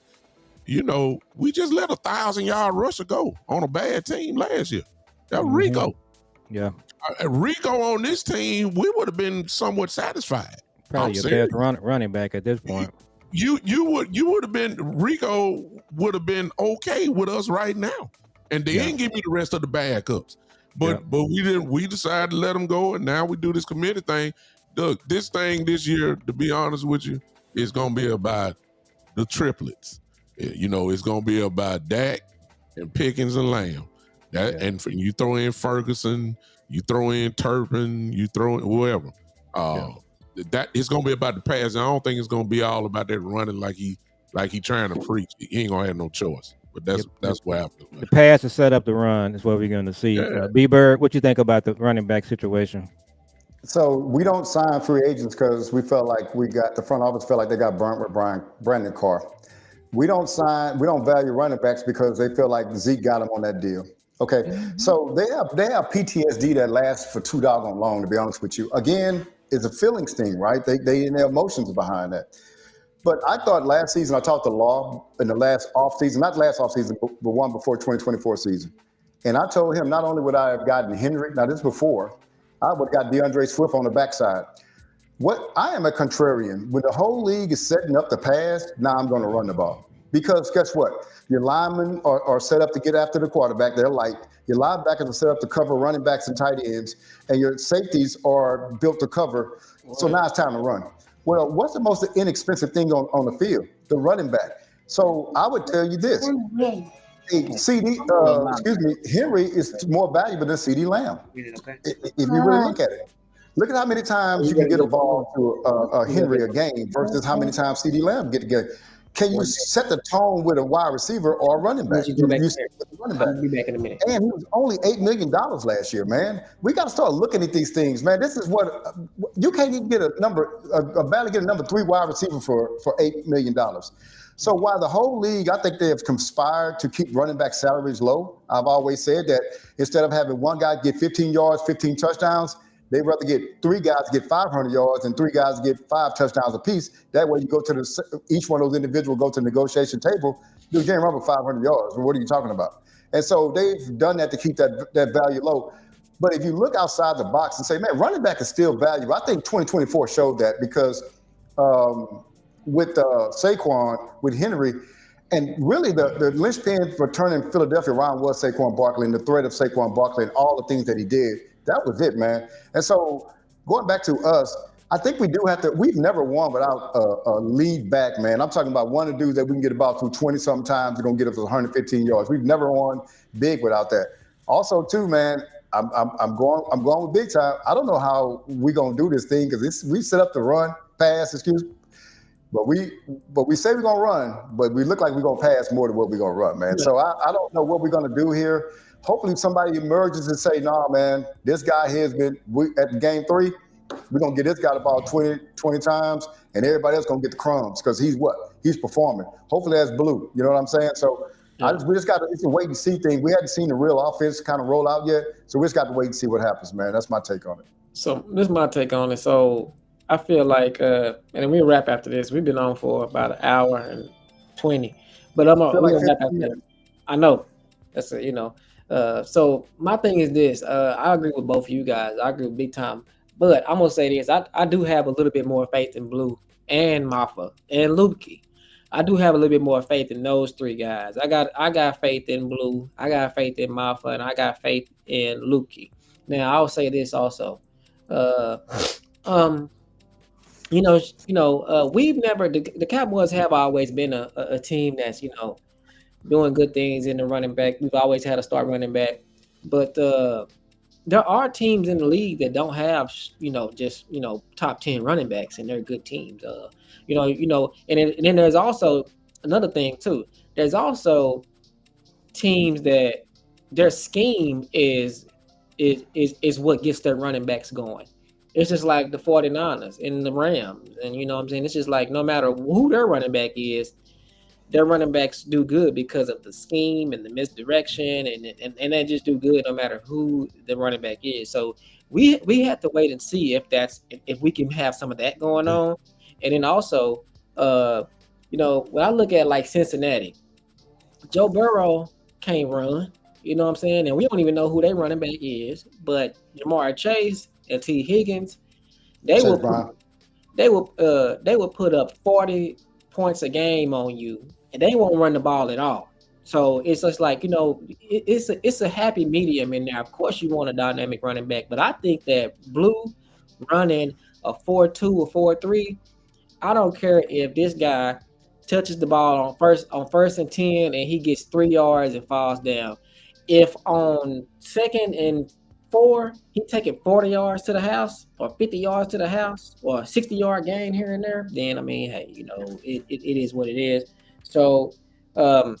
we just let 1,000-yard rusher go on a bad team last year. That was Rico. Yeah. Rico on this team, we would have been somewhat satisfied. Probably your best running back at this point. You would have been Rico would have been okay with us right now, and they didn't give me the rest of the backups. But we didn't. We decided to let them go, and now we do this committee thing. Look, this thing this year, to be honest with you, is gonna be about the triplets. It's gonna be about Dak and Pickens and Lamb. And you throw in Ferguson, you throw in Turpin, you throw in whoever. That it's gonna be about the pass. And I don't think it's gonna be all about that running like he trying to preach. He ain't gonna have no choice. But that's what happens. The pass to set up the run is what we're gonna see. B.Bird, what you think about the running back situation? So we don't sign free agents because we felt like the front office felt like they got burnt with Brandon Carr. We don't value running backs because they feel like Zeke got them on that deal. Okay, so they have PTSD that lasts for too doggone long, to be honest with you. Again, it's a feelings thing, right? They their emotions behind that. But I thought last season, I talked to Law in the last offseason, not last offseason, but one before 2024 season. And I told him not only would I have gotten Henry, now this is before, I would have got DeAndre Swift on the backside. I am a contrarian. When the whole league is setting up the pass, now I'm going to run the ball. Because guess what? Your linemen are set up to get after the quarterback. They're light. Your linebackers are set up to cover running backs and tight ends. And your safeties are built to cover. So now it's time to run. Well, what's the most inexpensive thing on the field? The running back. So I would tell you this. Henry is more valuable than CD Lamb. If you really look at it. Look at how many times you can get a ball to Henry a game versus how many times CD Lamb get together. Can you set the tone with a wide receiver or a running back? I'll be back in a minute. And he was only $8 million last year, man. We got to start looking at these things, man. This is what you can't even get a number 3 wide receiver for $8 million. So while the whole league, I think they have conspired to keep running back salaries low. I've always said that instead of having one guy get 15 yards, 15 touchdowns, they'd rather get 3 guys get 500 yards and 3 guys get 5 touchdowns apiece. That way you go to each one of those individuals go to the negotiation table. You can't run with 500 yards. What are you talking about? And so they've done that to keep that value low. But if you look outside the box and say, man, running back is still valuable. I think 2024 showed that because with Saquon, with Henry, and really the linchpin for turning Philadelphia around was Saquon Barkley and the threat of Saquon Barkley and all the things that he did. That was it, man. And so going back to us, I think we do have to. We've never won without a lead back, man. I'm talking about one of the dudes that we can get about through 20-something times. They're gonna get us 115 yards. We've never won big without that. Also, too, man, I'm going with big time. I don't know how we gonna do this thing because we set up to run, pass, but we say we're gonna run, but we look like we're gonna pass more than what we're gonna run, man. So I don't know what we're gonna do here. Hopefully somebody emerges and say, nah, man, this guy here has been at game 3. We're going to get this guy the ball 20 times, and everybody else going to get the crumbs because he's performing. Hopefully that's blue. You know what I'm saying? So we just got to, it's a wait and see thing. We hadn't seen the real offense kind of roll out yet. So we just got to wait and see what happens, man. That's my take on it. So this is my take on it. So I feel like, and then we'll wrap after this. We've been on for about an hour and 20, but we're going to wrap after this. I know. That's it, so my thing is this. I agree with both of you guys. I agree with big time. But I'm gonna say this. I do have a little bit more faith in Blue and Maffa and Lukey. I do have a little bit more faith in those 3 guys. I got faith in Blue. I got faith in Maffa, and I got faith in Lukey. Now I'll say this also. We've never the Cowboys have always been a team that's doing good things in the running back. We've always had a star running back, but there are teams in the league that don't have, just top 10 running backs, and they're good teams. And then there's also another thing too. There's also teams that their scheme is what gets their running backs going. It's just like the 49ers and the Rams, and you know what I'm saying. It's just like no matter who their running back is, their running backs do good because of the scheme and the misdirection, and they just do good no matter who the running back is. So we have to wait and see if we can have some of that going on. And then also, when I look at like Cincinnati, Joe Burrow can't run. You know what I'm saying? And we don't even know who their running back is. But Jamar Chase and T. Higgins, they Chase will put, Brown. they will put up 40 points a game on you, and they won't run the ball at all. So it's just like, it's a happy medium in there. Of course, you want a dynamic running back, but I think that Blue running a 4-2 or 4-3, I don't care if this guy touches the ball on first and 10 and he gets 3 yards and falls down. If on 2nd and 4 he taking 40 yards to the house or 50 yards to the house or a 60-yard gain here and there, then I mean, hey, it is what it is. So um,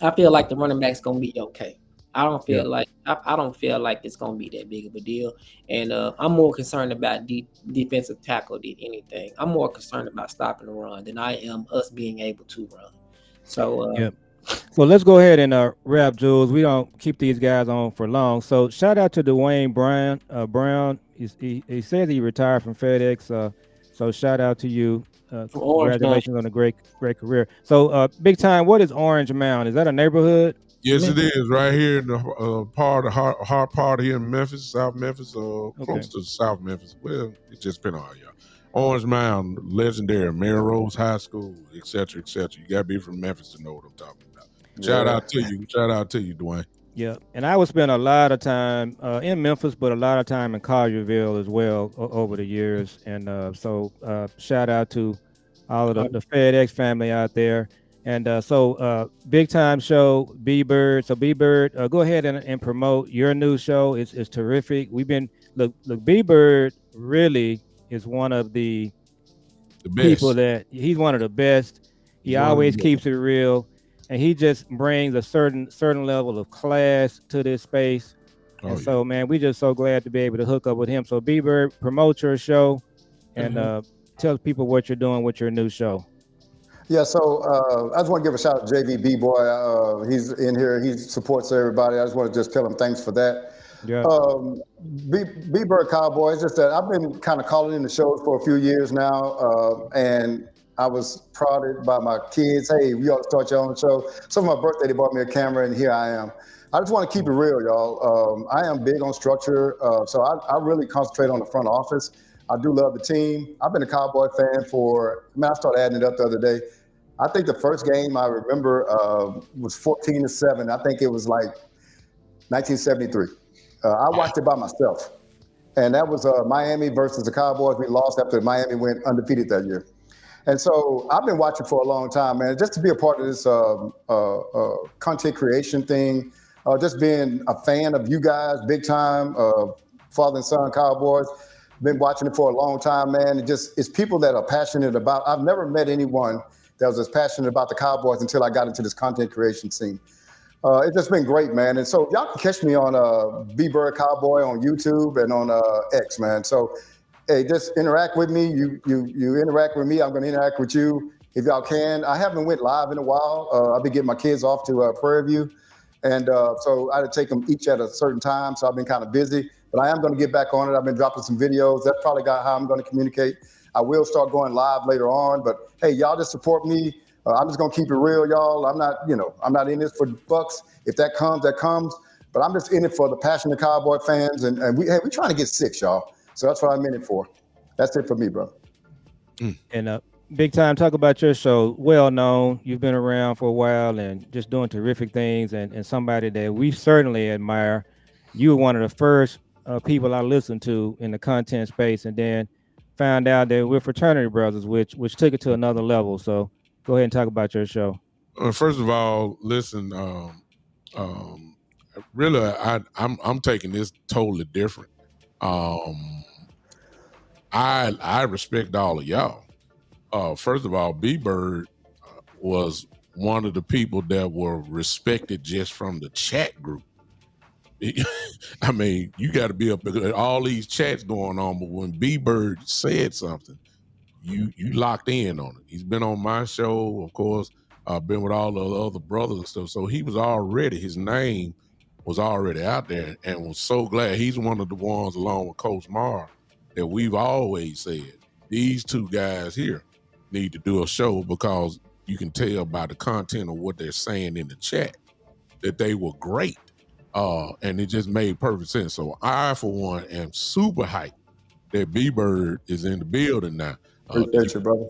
I feel like the running back's gonna be okay. Yeah. I don't feel like it's gonna be that big of a deal, and I'm more concerned about defensive tackle than anything. I'm more concerned about stopping the run than I am us being able to run. So Yeah. So let's go ahead and wrap, Jules. We don't keep these guys on for long. So shout out to Dwayne Brown. He says he retired from FedEx. So shout out to you. Orange Mound. Congratulations on a great career. So big time. What is Orange Mound? Is that a neighborhood? Yes, it is right here in the hard part here in Memphis, South Memphis, close to South Memphis. Well, it just depends on y'all. Orange Mound, legendary, Melrose High School, et cetera, et cetera. You got to be from Memphis to know what I'm talking about. Shout out to you. Shout out to you, Dwayne. Yeah, and I would spend a lot of time in Memphis, but a lot of time in Collierville as well over the years. And so shout out to all of the FedEx family out there. And so big time show, B.Bird. So B.Bird, go ahead and promote your new show. It's terrific. Look, B.Bird really is one of the people that he's one of the best. He always keeps it real. And he just brings a certain level of class to this space. So, man, we just so glad to be able to hook up with him. So, B.Bird, promote your show and tell people what you're doing with your new show. Yeah, so I just want to give a shout out to JV B-Boy. He's in here. He supports everybody. I just want to just tell him thanks for that. Yeah. B.Bird Cowboy, it's just that I've been kind of calling in the shows for a few years now, and I was prodded by my kids. Hey, we ought to start your own show. So for my birthday, they bought me a camera, and here I am. I just want to keep it real, y'all. I am big on structure, so I really concentrate on the front office. I do love the team. I've been a Cowboy fan I started adding it up the other day. I think the first game I remember was 14-7. I think it was like 1973. I watched it by myself. And that was Miami versus the Cowboys. We lost after Miami went undefeated that year. And so I've been watching for a long time, man, just to be a part of this content creation thing, just being a fan of you guys, big time, father and son Cowboys. Been watching it for a long time, man. It's people that are passionate about. I've never met anyone that was as passionate about the Cowboys until I got into this content creation scene. It's just been great, man. And so y'all can catch me on B.Bird Cowboy on YouTube and on X, man. So hey, just interact with me. You interact with me. I'm going to interact with you if y'all can. I haven't went live in a while. I've been getting my kids off to Prairie View. And so I had to take them each at a certain time. So I've been kind of busy. But I am going to get back on it. I've been dropping some videos. That's probably how I'm going to communicate. I will start going live later on. But hey, y'all just support me. I'm just going to keep it real, y'all. I'm not in this for bucks. If that comes, that comes. But I'm just in it for the passionate Cowboy fans. And we're trying to get 6, y'all. So that's what I'm in it for. That's it for me, bro. And big time, talk about your show. Well known. You've been around for a while and just doing terrific things and somebody that we certainly admire. You were one of the first people I listened to in the content space, and then found out that we're fraternity brothers, which took it to another level. So go ahead and talk about your show. First of all, listen, really, I'm taking this totally different. I respect all of y'all. First of all, B.Bird was one of the people that were respected just from the chat group. I mean, you got to be up at all these chats going on, but when B.Bird said something, you locked in on it. He's been on my show, of course. Been with all the other brothers and stuff. So his name was already out there, and was so glad. He's one of the ones, along with Coach Marr, that we've always said these two guys here need to do a show, because you can tell by the content of what they're saying in the chat that they were great. And it just made perfect sense. So I, for one, am super hyped that B.Bird is in the building now. Appreciate you, brother.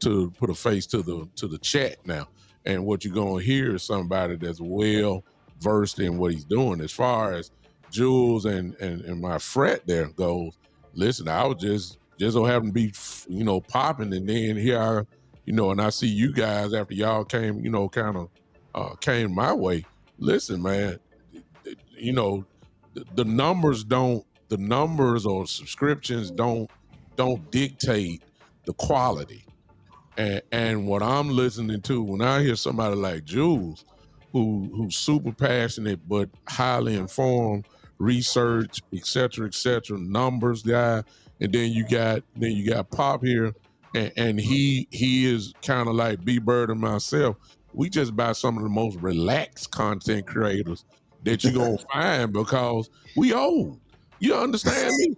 To put a face to the chat now. And what you're gonna hear is somebody that's well versed in what he's doing. As far as Jules and my frat there goes, listen, I was just so happen to be, popping, and then here I, and I see you guys after y'all came, kind of came my way. Listen, man, the numbers or subscriptions don't dictate the quality. And what I'm listening to when I hear somebody like Jules, who's super passionate but highly informed, research, et cetera, numbers guy, and then you got Pop here, and he is kind of like B.Bird and myself. We just buy some of the most relaxed content creators that you're gonna find because we old. You understand me?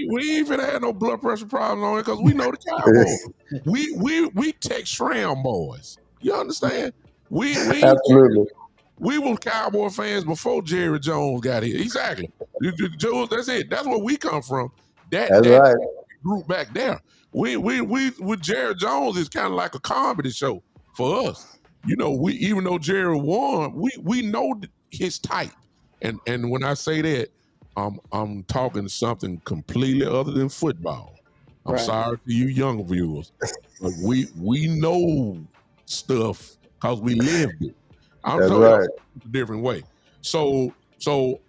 We ain't finna have no blood pressure problems on it because we know the Cowboys. We tech Shram boys. You understand? We Absolutely. We were Cowboy fans before Jerry Jones got here. Exactly. Jules, that's it. That's where we come from. That's right. Group back there. We with Jerry Jones is kind of like a comedy show for us. We even though Jerry won, we know his type. And when I say that, I'm talking something completely other than football. I'm sorry to you young viewers, but we know stuff because we lived it. I'm telling you a different way. So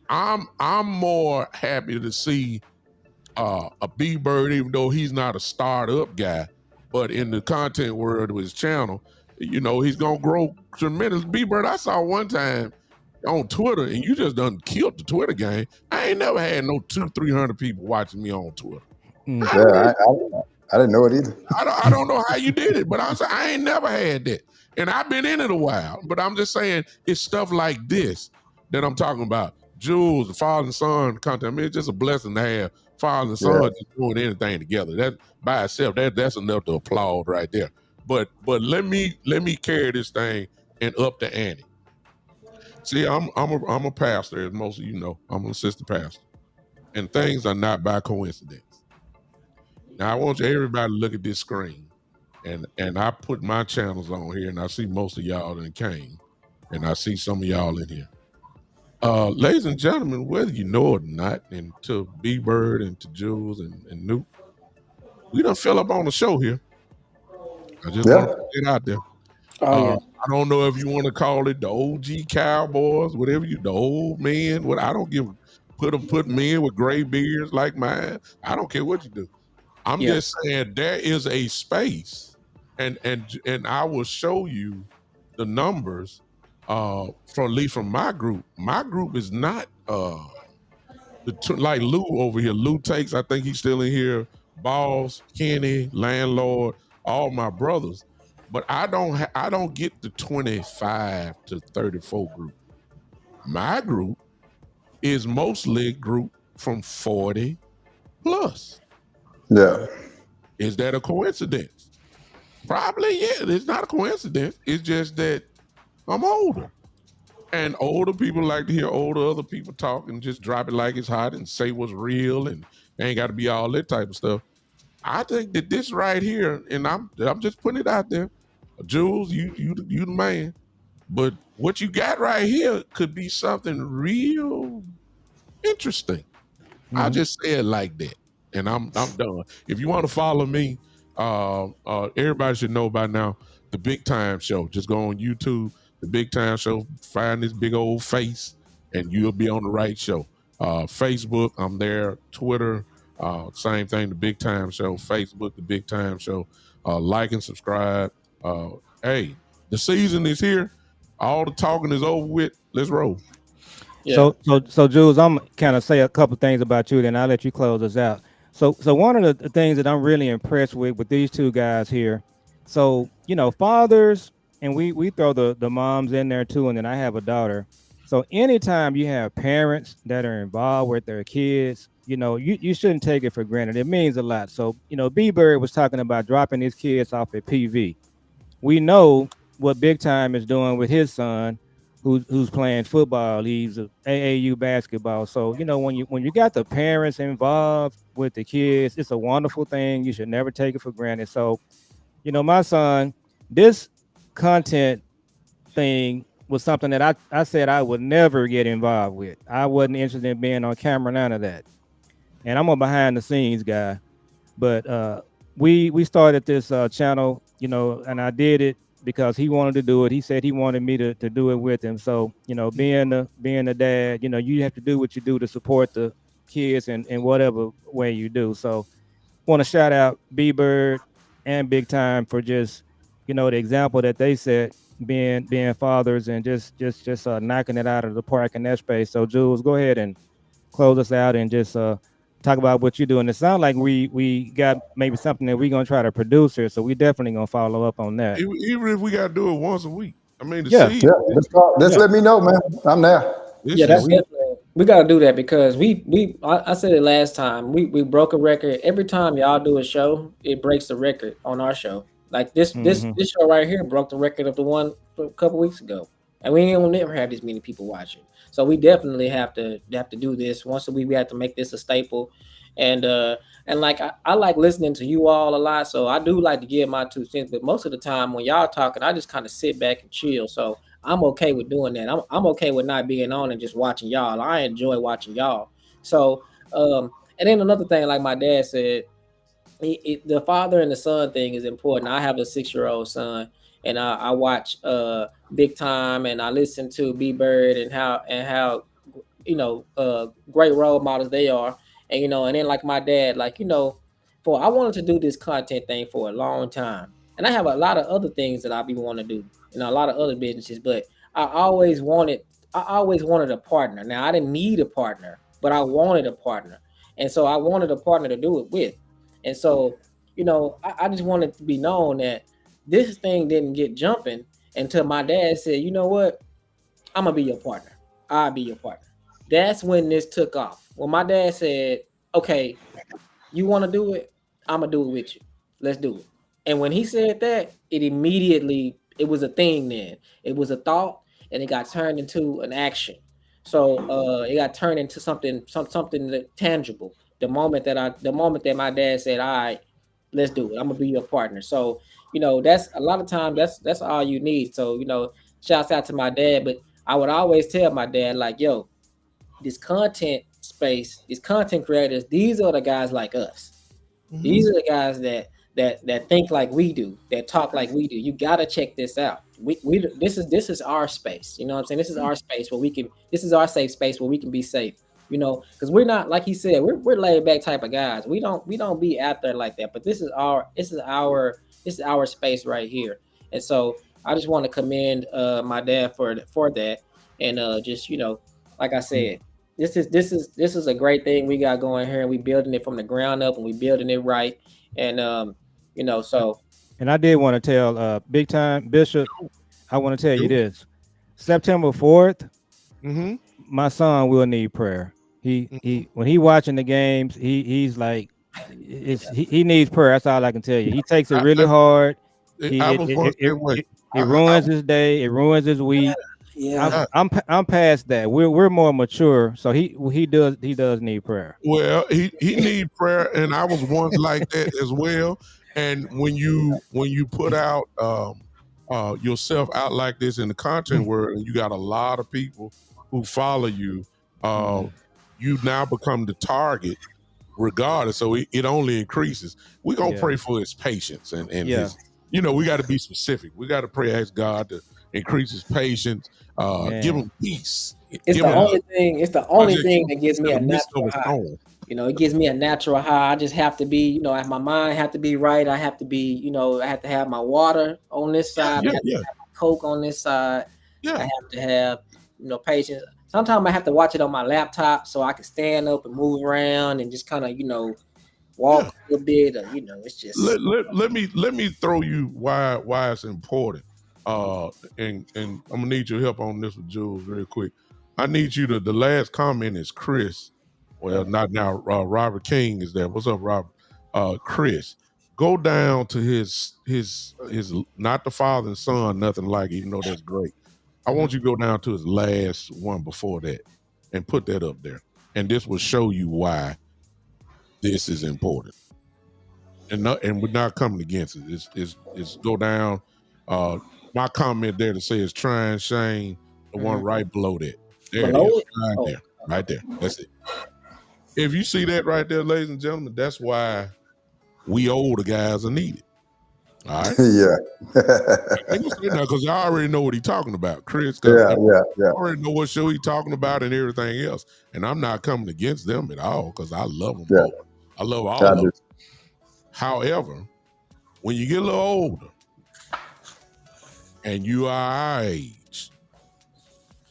I'm more happy to see a B.Bird, even though he's not a startup guy, but in the content world of his channel, he's gonna grow tremendous. B.Bird, I saw one time on Twitter, and you just done killed the Twitter game. I ain't never had no 200-300 people watching me on Twitter. Yeah, I didn't know it either. I don't know how you did it, but I ain't never had that. And I've been in it a while, but I'm just saying it's stuff like this that I'm talking about. Jules, the father and son content. I mean, it's just a blessing to have father and son just doing anything together. That by itself, that's enough to applaud right there. But let me carry this thing and up the ante. See, I'm a pastor, as most of you know. I'm an assistant pastor, and things are not by coincidence. Now, I want everybody to look at this screen, and I put my channels on here, and I see most of y'all that came, and I see some of y'all in here. Ladies and gentlemen, whether you know it or not, and to B.Bird and to Jules and Nuke, we done fill up on the show here. I just want to put it out there. I don't know if you want to call it the OG Cowboys, whatever the old men. What I don't give. Put men with gray beards like mine. I don't care what you do. I'm just saying there is a space, and I will show you the numbers from at least from my group. My group is not like Lou over here. Lou takes, I think he's still in here. Boss, Kenny, Landlord, all my brothers. But I don't get the 25 to 34 group. My group is mostly a group from 40 plus. Yeah. Is that a coincidence? Probably, yeah. It's not a coincidence. It's just that I'm older. And older people like to hear other people talk and just drop it like it's hot and say what's real and ain't got to be all that type of stuff. I think that this right here, and I'm just putting it out there, Jules, you the man. But what you got right here could be something real interesting. I'll just say it like that, and I'm done. If you want to follow me, everybody should know by now the Big Time Show. Just go on YouTube, the Big Time Show. Find this big old face, and you'll be on the right show. Facebook, I'm there. Twitter, same thing. The Big Time Show. Facebook, the Big Time Show. Like and subscribe. Hey, the season is here. All the talking is over with. Let's roll. Yeah. So Jules, I'm kind of say a couple things about you, then I'll let you close us out. So one of the things that I'm really impressed with these two guys here. So, fathers, and we throw the moms in there too, and then I have a daughter. So anytime you have parents that are involved with their kids, you shouldn't take it for granted. It means a lot. So, B.Bird was talking about dropping his kids off at PV. we know what Big Time is doing with his son, who's playing football. He's a AAU basketball. So when you got the parents involved with the kids, it's a wonderful thing. You should never take it for granted. So my son, this content thing was something that I said I would never get involved with. I wasn't interested in being on camera, none of that. And I'm a behind the scenes guy. But we started this channel, and I did it because he wanted to do it. He said he wanted me to do it with him. So, being the dad, you have to do what you do to support the kids in whatever way you do. So want to shout out B.Bird and Big Time for just, the example that they set, being fathers and just knocking it out of the park in that space. So Jules, go ahead and close us out and just talk about what you're doing. It sounds like we got maybe something that we're gonna try to produce here, so we definitely gonna follow up on that. Even if we got to do it once a week. I mean, Yeah. seed. Just let me know, man. I'm there. Yeah, that's definitely we got to do that because I said it last time. We broke a record every time y'all do a show. It breaks the record on our show. Like this show right here broke the record of the one a couple weeks ago, and we ain't never have this many people watching. So we definitely have to do this once a week. We have to make this a staple, and like I like listening to you all a lot. So I do like to give my 2 cents, but most of the time when y'all talking, I just kind of sit back and chill. So I'm okay with doing that. I'm okay with not being on and just watching y'all. I enjoy watching y'all. So and then another thing, like my dad said, the father and the son thing is important. I have a 6-year-old son, and I watch Big Time, and I listen to B.Bird and how great role models they are, and then like my dad, for I wanted to do this content thing for a long time, and I have a lot of other things that I be want to do, a lot of other businesses, but I always wanted a partner. Now I didn't need a partner, but I wanted a partner, and so I wanted a partner to do it with. And so, I just wanted to be known that this thing didn't get jumping until my dad said, you know what? I'm going to be your partner. I'll be your partner. That's when this took off. When my dad said, okay, you want to do it? I'm going to do it with you. Let's do it. And when he said that, it was a thing then. It was a thought, and it got turned into an action. So it got turned into something tangible. The moment that my dad said, "All right, let's do it. I'm gonna be your partner." So that's a lot of times that's all you need. So shouts out to my dad, but I would always tell my dad like, "Yo, this content space, these content creators, these are the guys like us. These are the guys that think like we do, that talk like we do. You gotta check this out. This is our space. You know what I'm saying? This is our space where we can. This is our safe space where we can be safe. Because we're not, like he said, we're laid back type of guys. We don't be out there like that. But this is our space right here. And so I just want to commend my dad for that, and just like I said, this is a great thing we got going here, and we building it from the ground up, and we building it right, and so. And I did want to tell Big Time Bishop, I want to tell you this: September 4th, my son will need prayer. He when he watching the games, he's like, he needs prayer. That's all I can tell you. He takes it really hard. It ruins his day. It ruins his week. Yeah, I'm past that. We're more mature, so he does need prayer. Well, he need prayer, and I was once like that as well. And when you put out yourself out like this in the content world, and you got a lot of people who follow you, you now become the target regardless. So it only increases. We're gonna pray for his patience and his, we got to be specific. We got to pray, ask God to increase his patience, give him peace. It's the only thing that gives me a natural high. It gives me a natural high. I just have to be, my mind have to be right. I have to be, I have to have my water on this side. I have to have my Coke on this side. I have to have, patience. Sometimes I have to watch it on my laptop so I can stand up and move around and just kind of, walk a little bit. Or, it's just. Let me throw you why it's important. And I'm gonna need your help on this with Jules real quick. I need you to. The last comment is Chris. Well, not now. Robert King is there. What's up, Robert? Chris. Go down to his not the father and son, nothing like it, even though that's great. I want you to go down to his last one before that and put that up there. And this will show you why this is important. And we're not coming against it. It's go down. My comment there to say is trying Shane, the one right below that. There it is. Right there. That's it. If you see that right there, ladies and gentlemen, that's why we older guys are needed. All right. Yeah. Because I already know what he's talking about, Chris. Yeah. I already know what show he's talking about and everything else. And I'm not coming against them at all because I love them both. I love all of them. However, when you get a little older and you are our age,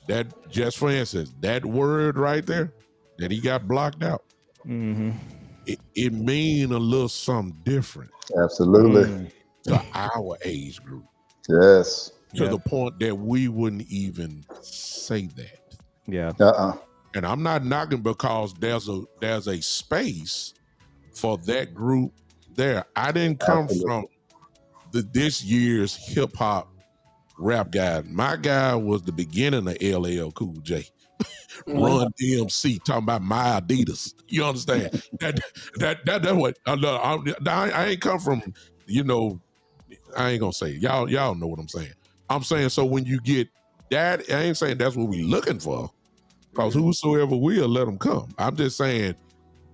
that, just for instance, that word right there that he got blocked out, it mean a little something different. Absolutely. To our age group. Yes. To the point that we wouldn't even say that. Yeah. And I'm not knocking because there's a space for that group there. I didn't come from this year's hip hop rap guy. My guy was the beginning of LL Cool J. Run DMC talking about my Adidas. You understand? That's what I ain't come from, I ain't gonna say it. Y'all know what I'm saying. I'm saying, so when you get that, I ain't saying that's what we looking for, because whosoever will, let them come. I'm just saying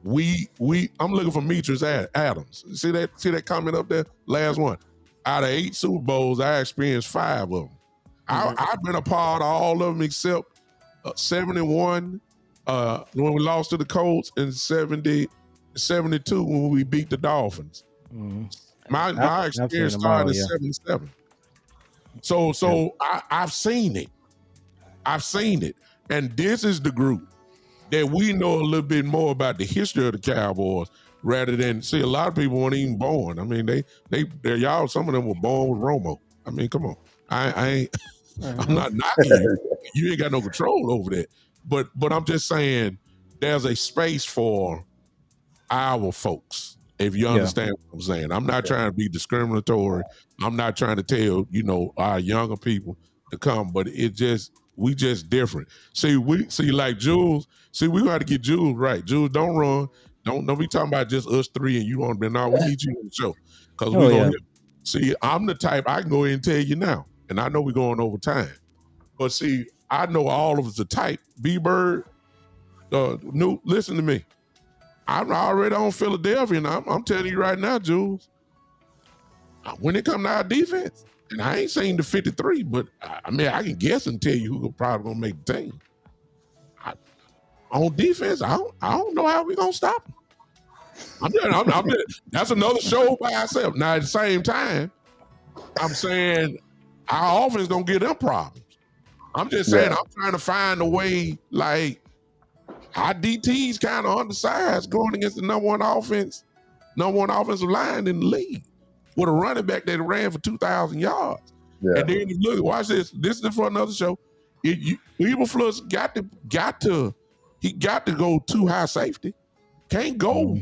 I'm looking for Metris Adams. See that comment up there? Last one. Out of 8 Super Bowls, I experienced 5 of them. I've been a part of all of them except 71 when we lost to the Colts, and 72 when we beat the Dolphins. My experience started in 77. So I've seen it. And this is the group that we know a little bit more about the history of the Cowboys rather than, see, a lot of people weren't even born. I mean, they're y'all, some of them were born with Romo. I mean, come on. I ain't I'm not knocking you. You ain't got no control over that. But I'm just saying there's a space for our folks. If you understand what I'm saying. I'm not trying to be discriminatory. I'm not trying to tell, our younger people to come, but we just different. See like Jules, we got to get Jules right. Jules, don't run. Don't be talking about just us 3 and you want to be. No, we need you on the show. Because we're going to see, I'm the type, I can go ahead and tell you now, and I know we're going over time. But see, I know all of us the type. B.Bird, listen to me. I'm already on Philadelphia, and I'm telling you right now, Jules, when it comes to our defense, and I ain't saying the 53, but I mean, I can guess and tell you who's probably going to make the team. On defense, I don't know how we're going to stop them. That's another show by itself. Now, at the same time, I'm saying our offense going to get them problems. I'm just saying, I'm trying to find a way, like, our DT's kind of undersized going against the number one offensive line in the league with a running back that ran for 2,000 yards. Yeah. And then look, watch this. This is for another show. Eberflus got to go too high safety. Can't go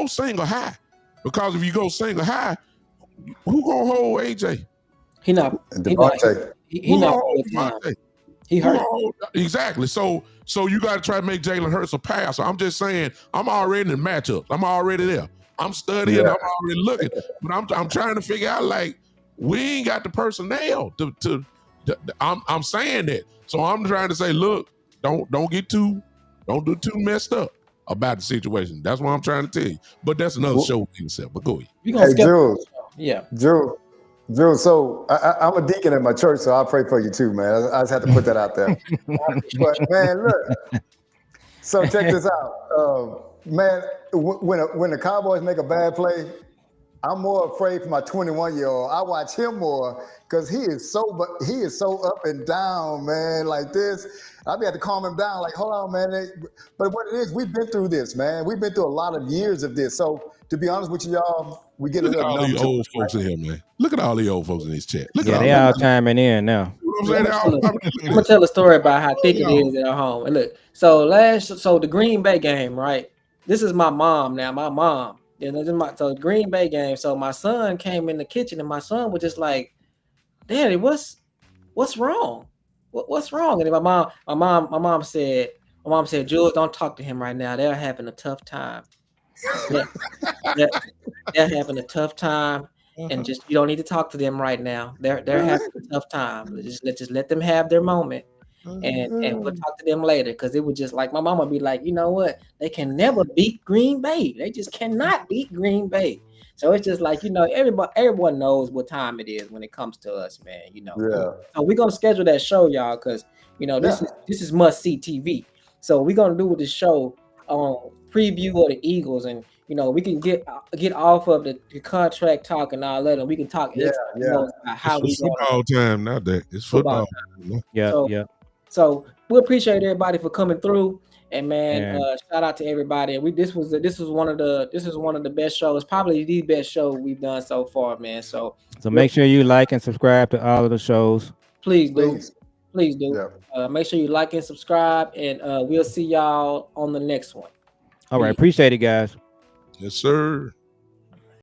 single high, because if you go single high, who gonna hold AJ? He not. He hurt. Exactly. So you got to try to make Jalen Hurts a passer. I'm just saying, I'm already in the matchups. I'm already there. I'm studying. I'm already looking. But I'm trying to figure out, like, we ain't got the personnel to I'm saying that. So I'm trying to say, look, don't do too messed up about the situation. That's what I'm trying to tell you. But that's another show in itself. But go ahead. Hey, Jules. Yeah. Jules, so I'm a deacon at my church, so I'll pray for you too, man. I just had to put that out there. But man, look. So check this out, man. When the Cowboys make a bad play, I'm more afraid for my 21-year-old. I watch him more because he is so up and down, man. Like this, I be had to calm him down. Like, hold on, man. But what it is, we've been through this, man. We've been through a lot of years of this. So to be honest with you, y'all, we get Look at all these old folks in here, man. Look at all the old folks in this chat. They all chiming in now. I'm gonna tell a story about how thick it is at home. And look, so the Green Bay game, right? This is my mom now. My mom. You know, so Green Bay game. So my son came in the kitchen and my son was just like, Daddy, what's wrong? What's wrong? And my mom said, Jules, don't talk to him right now. They're having a tough time. They're having a tough time, and just you don't need to talk to them right now. They're having a tough time. Just let them have their moment, and we'll talk to them later. Because it was just like my mama be like, you know what? They can never beat Green Bay. They just cannot beat Green Bay. So it's just like, you know, everyone knows what time it is when it comes to us, man. You know. Yeah. So we're gonna schedule that show, y'all, because you know this is must see TV. So we're gonna do this show on preview of the Eagles, and you know we can get off of the contract talk and all that, and we can talk about how it's football time now. That it's football. Yeah. So we appreciate everybody for coming through, and man, shout out to everybody. And this was one of the best shows, probably the best show we've done so far, man. So make sure you like and subscribe to all of the shows. Please do. Yeah. Make sure you like and subscribe, and we'll see y'all on the next one. All right. Appreciate it, guys. Yes, sir.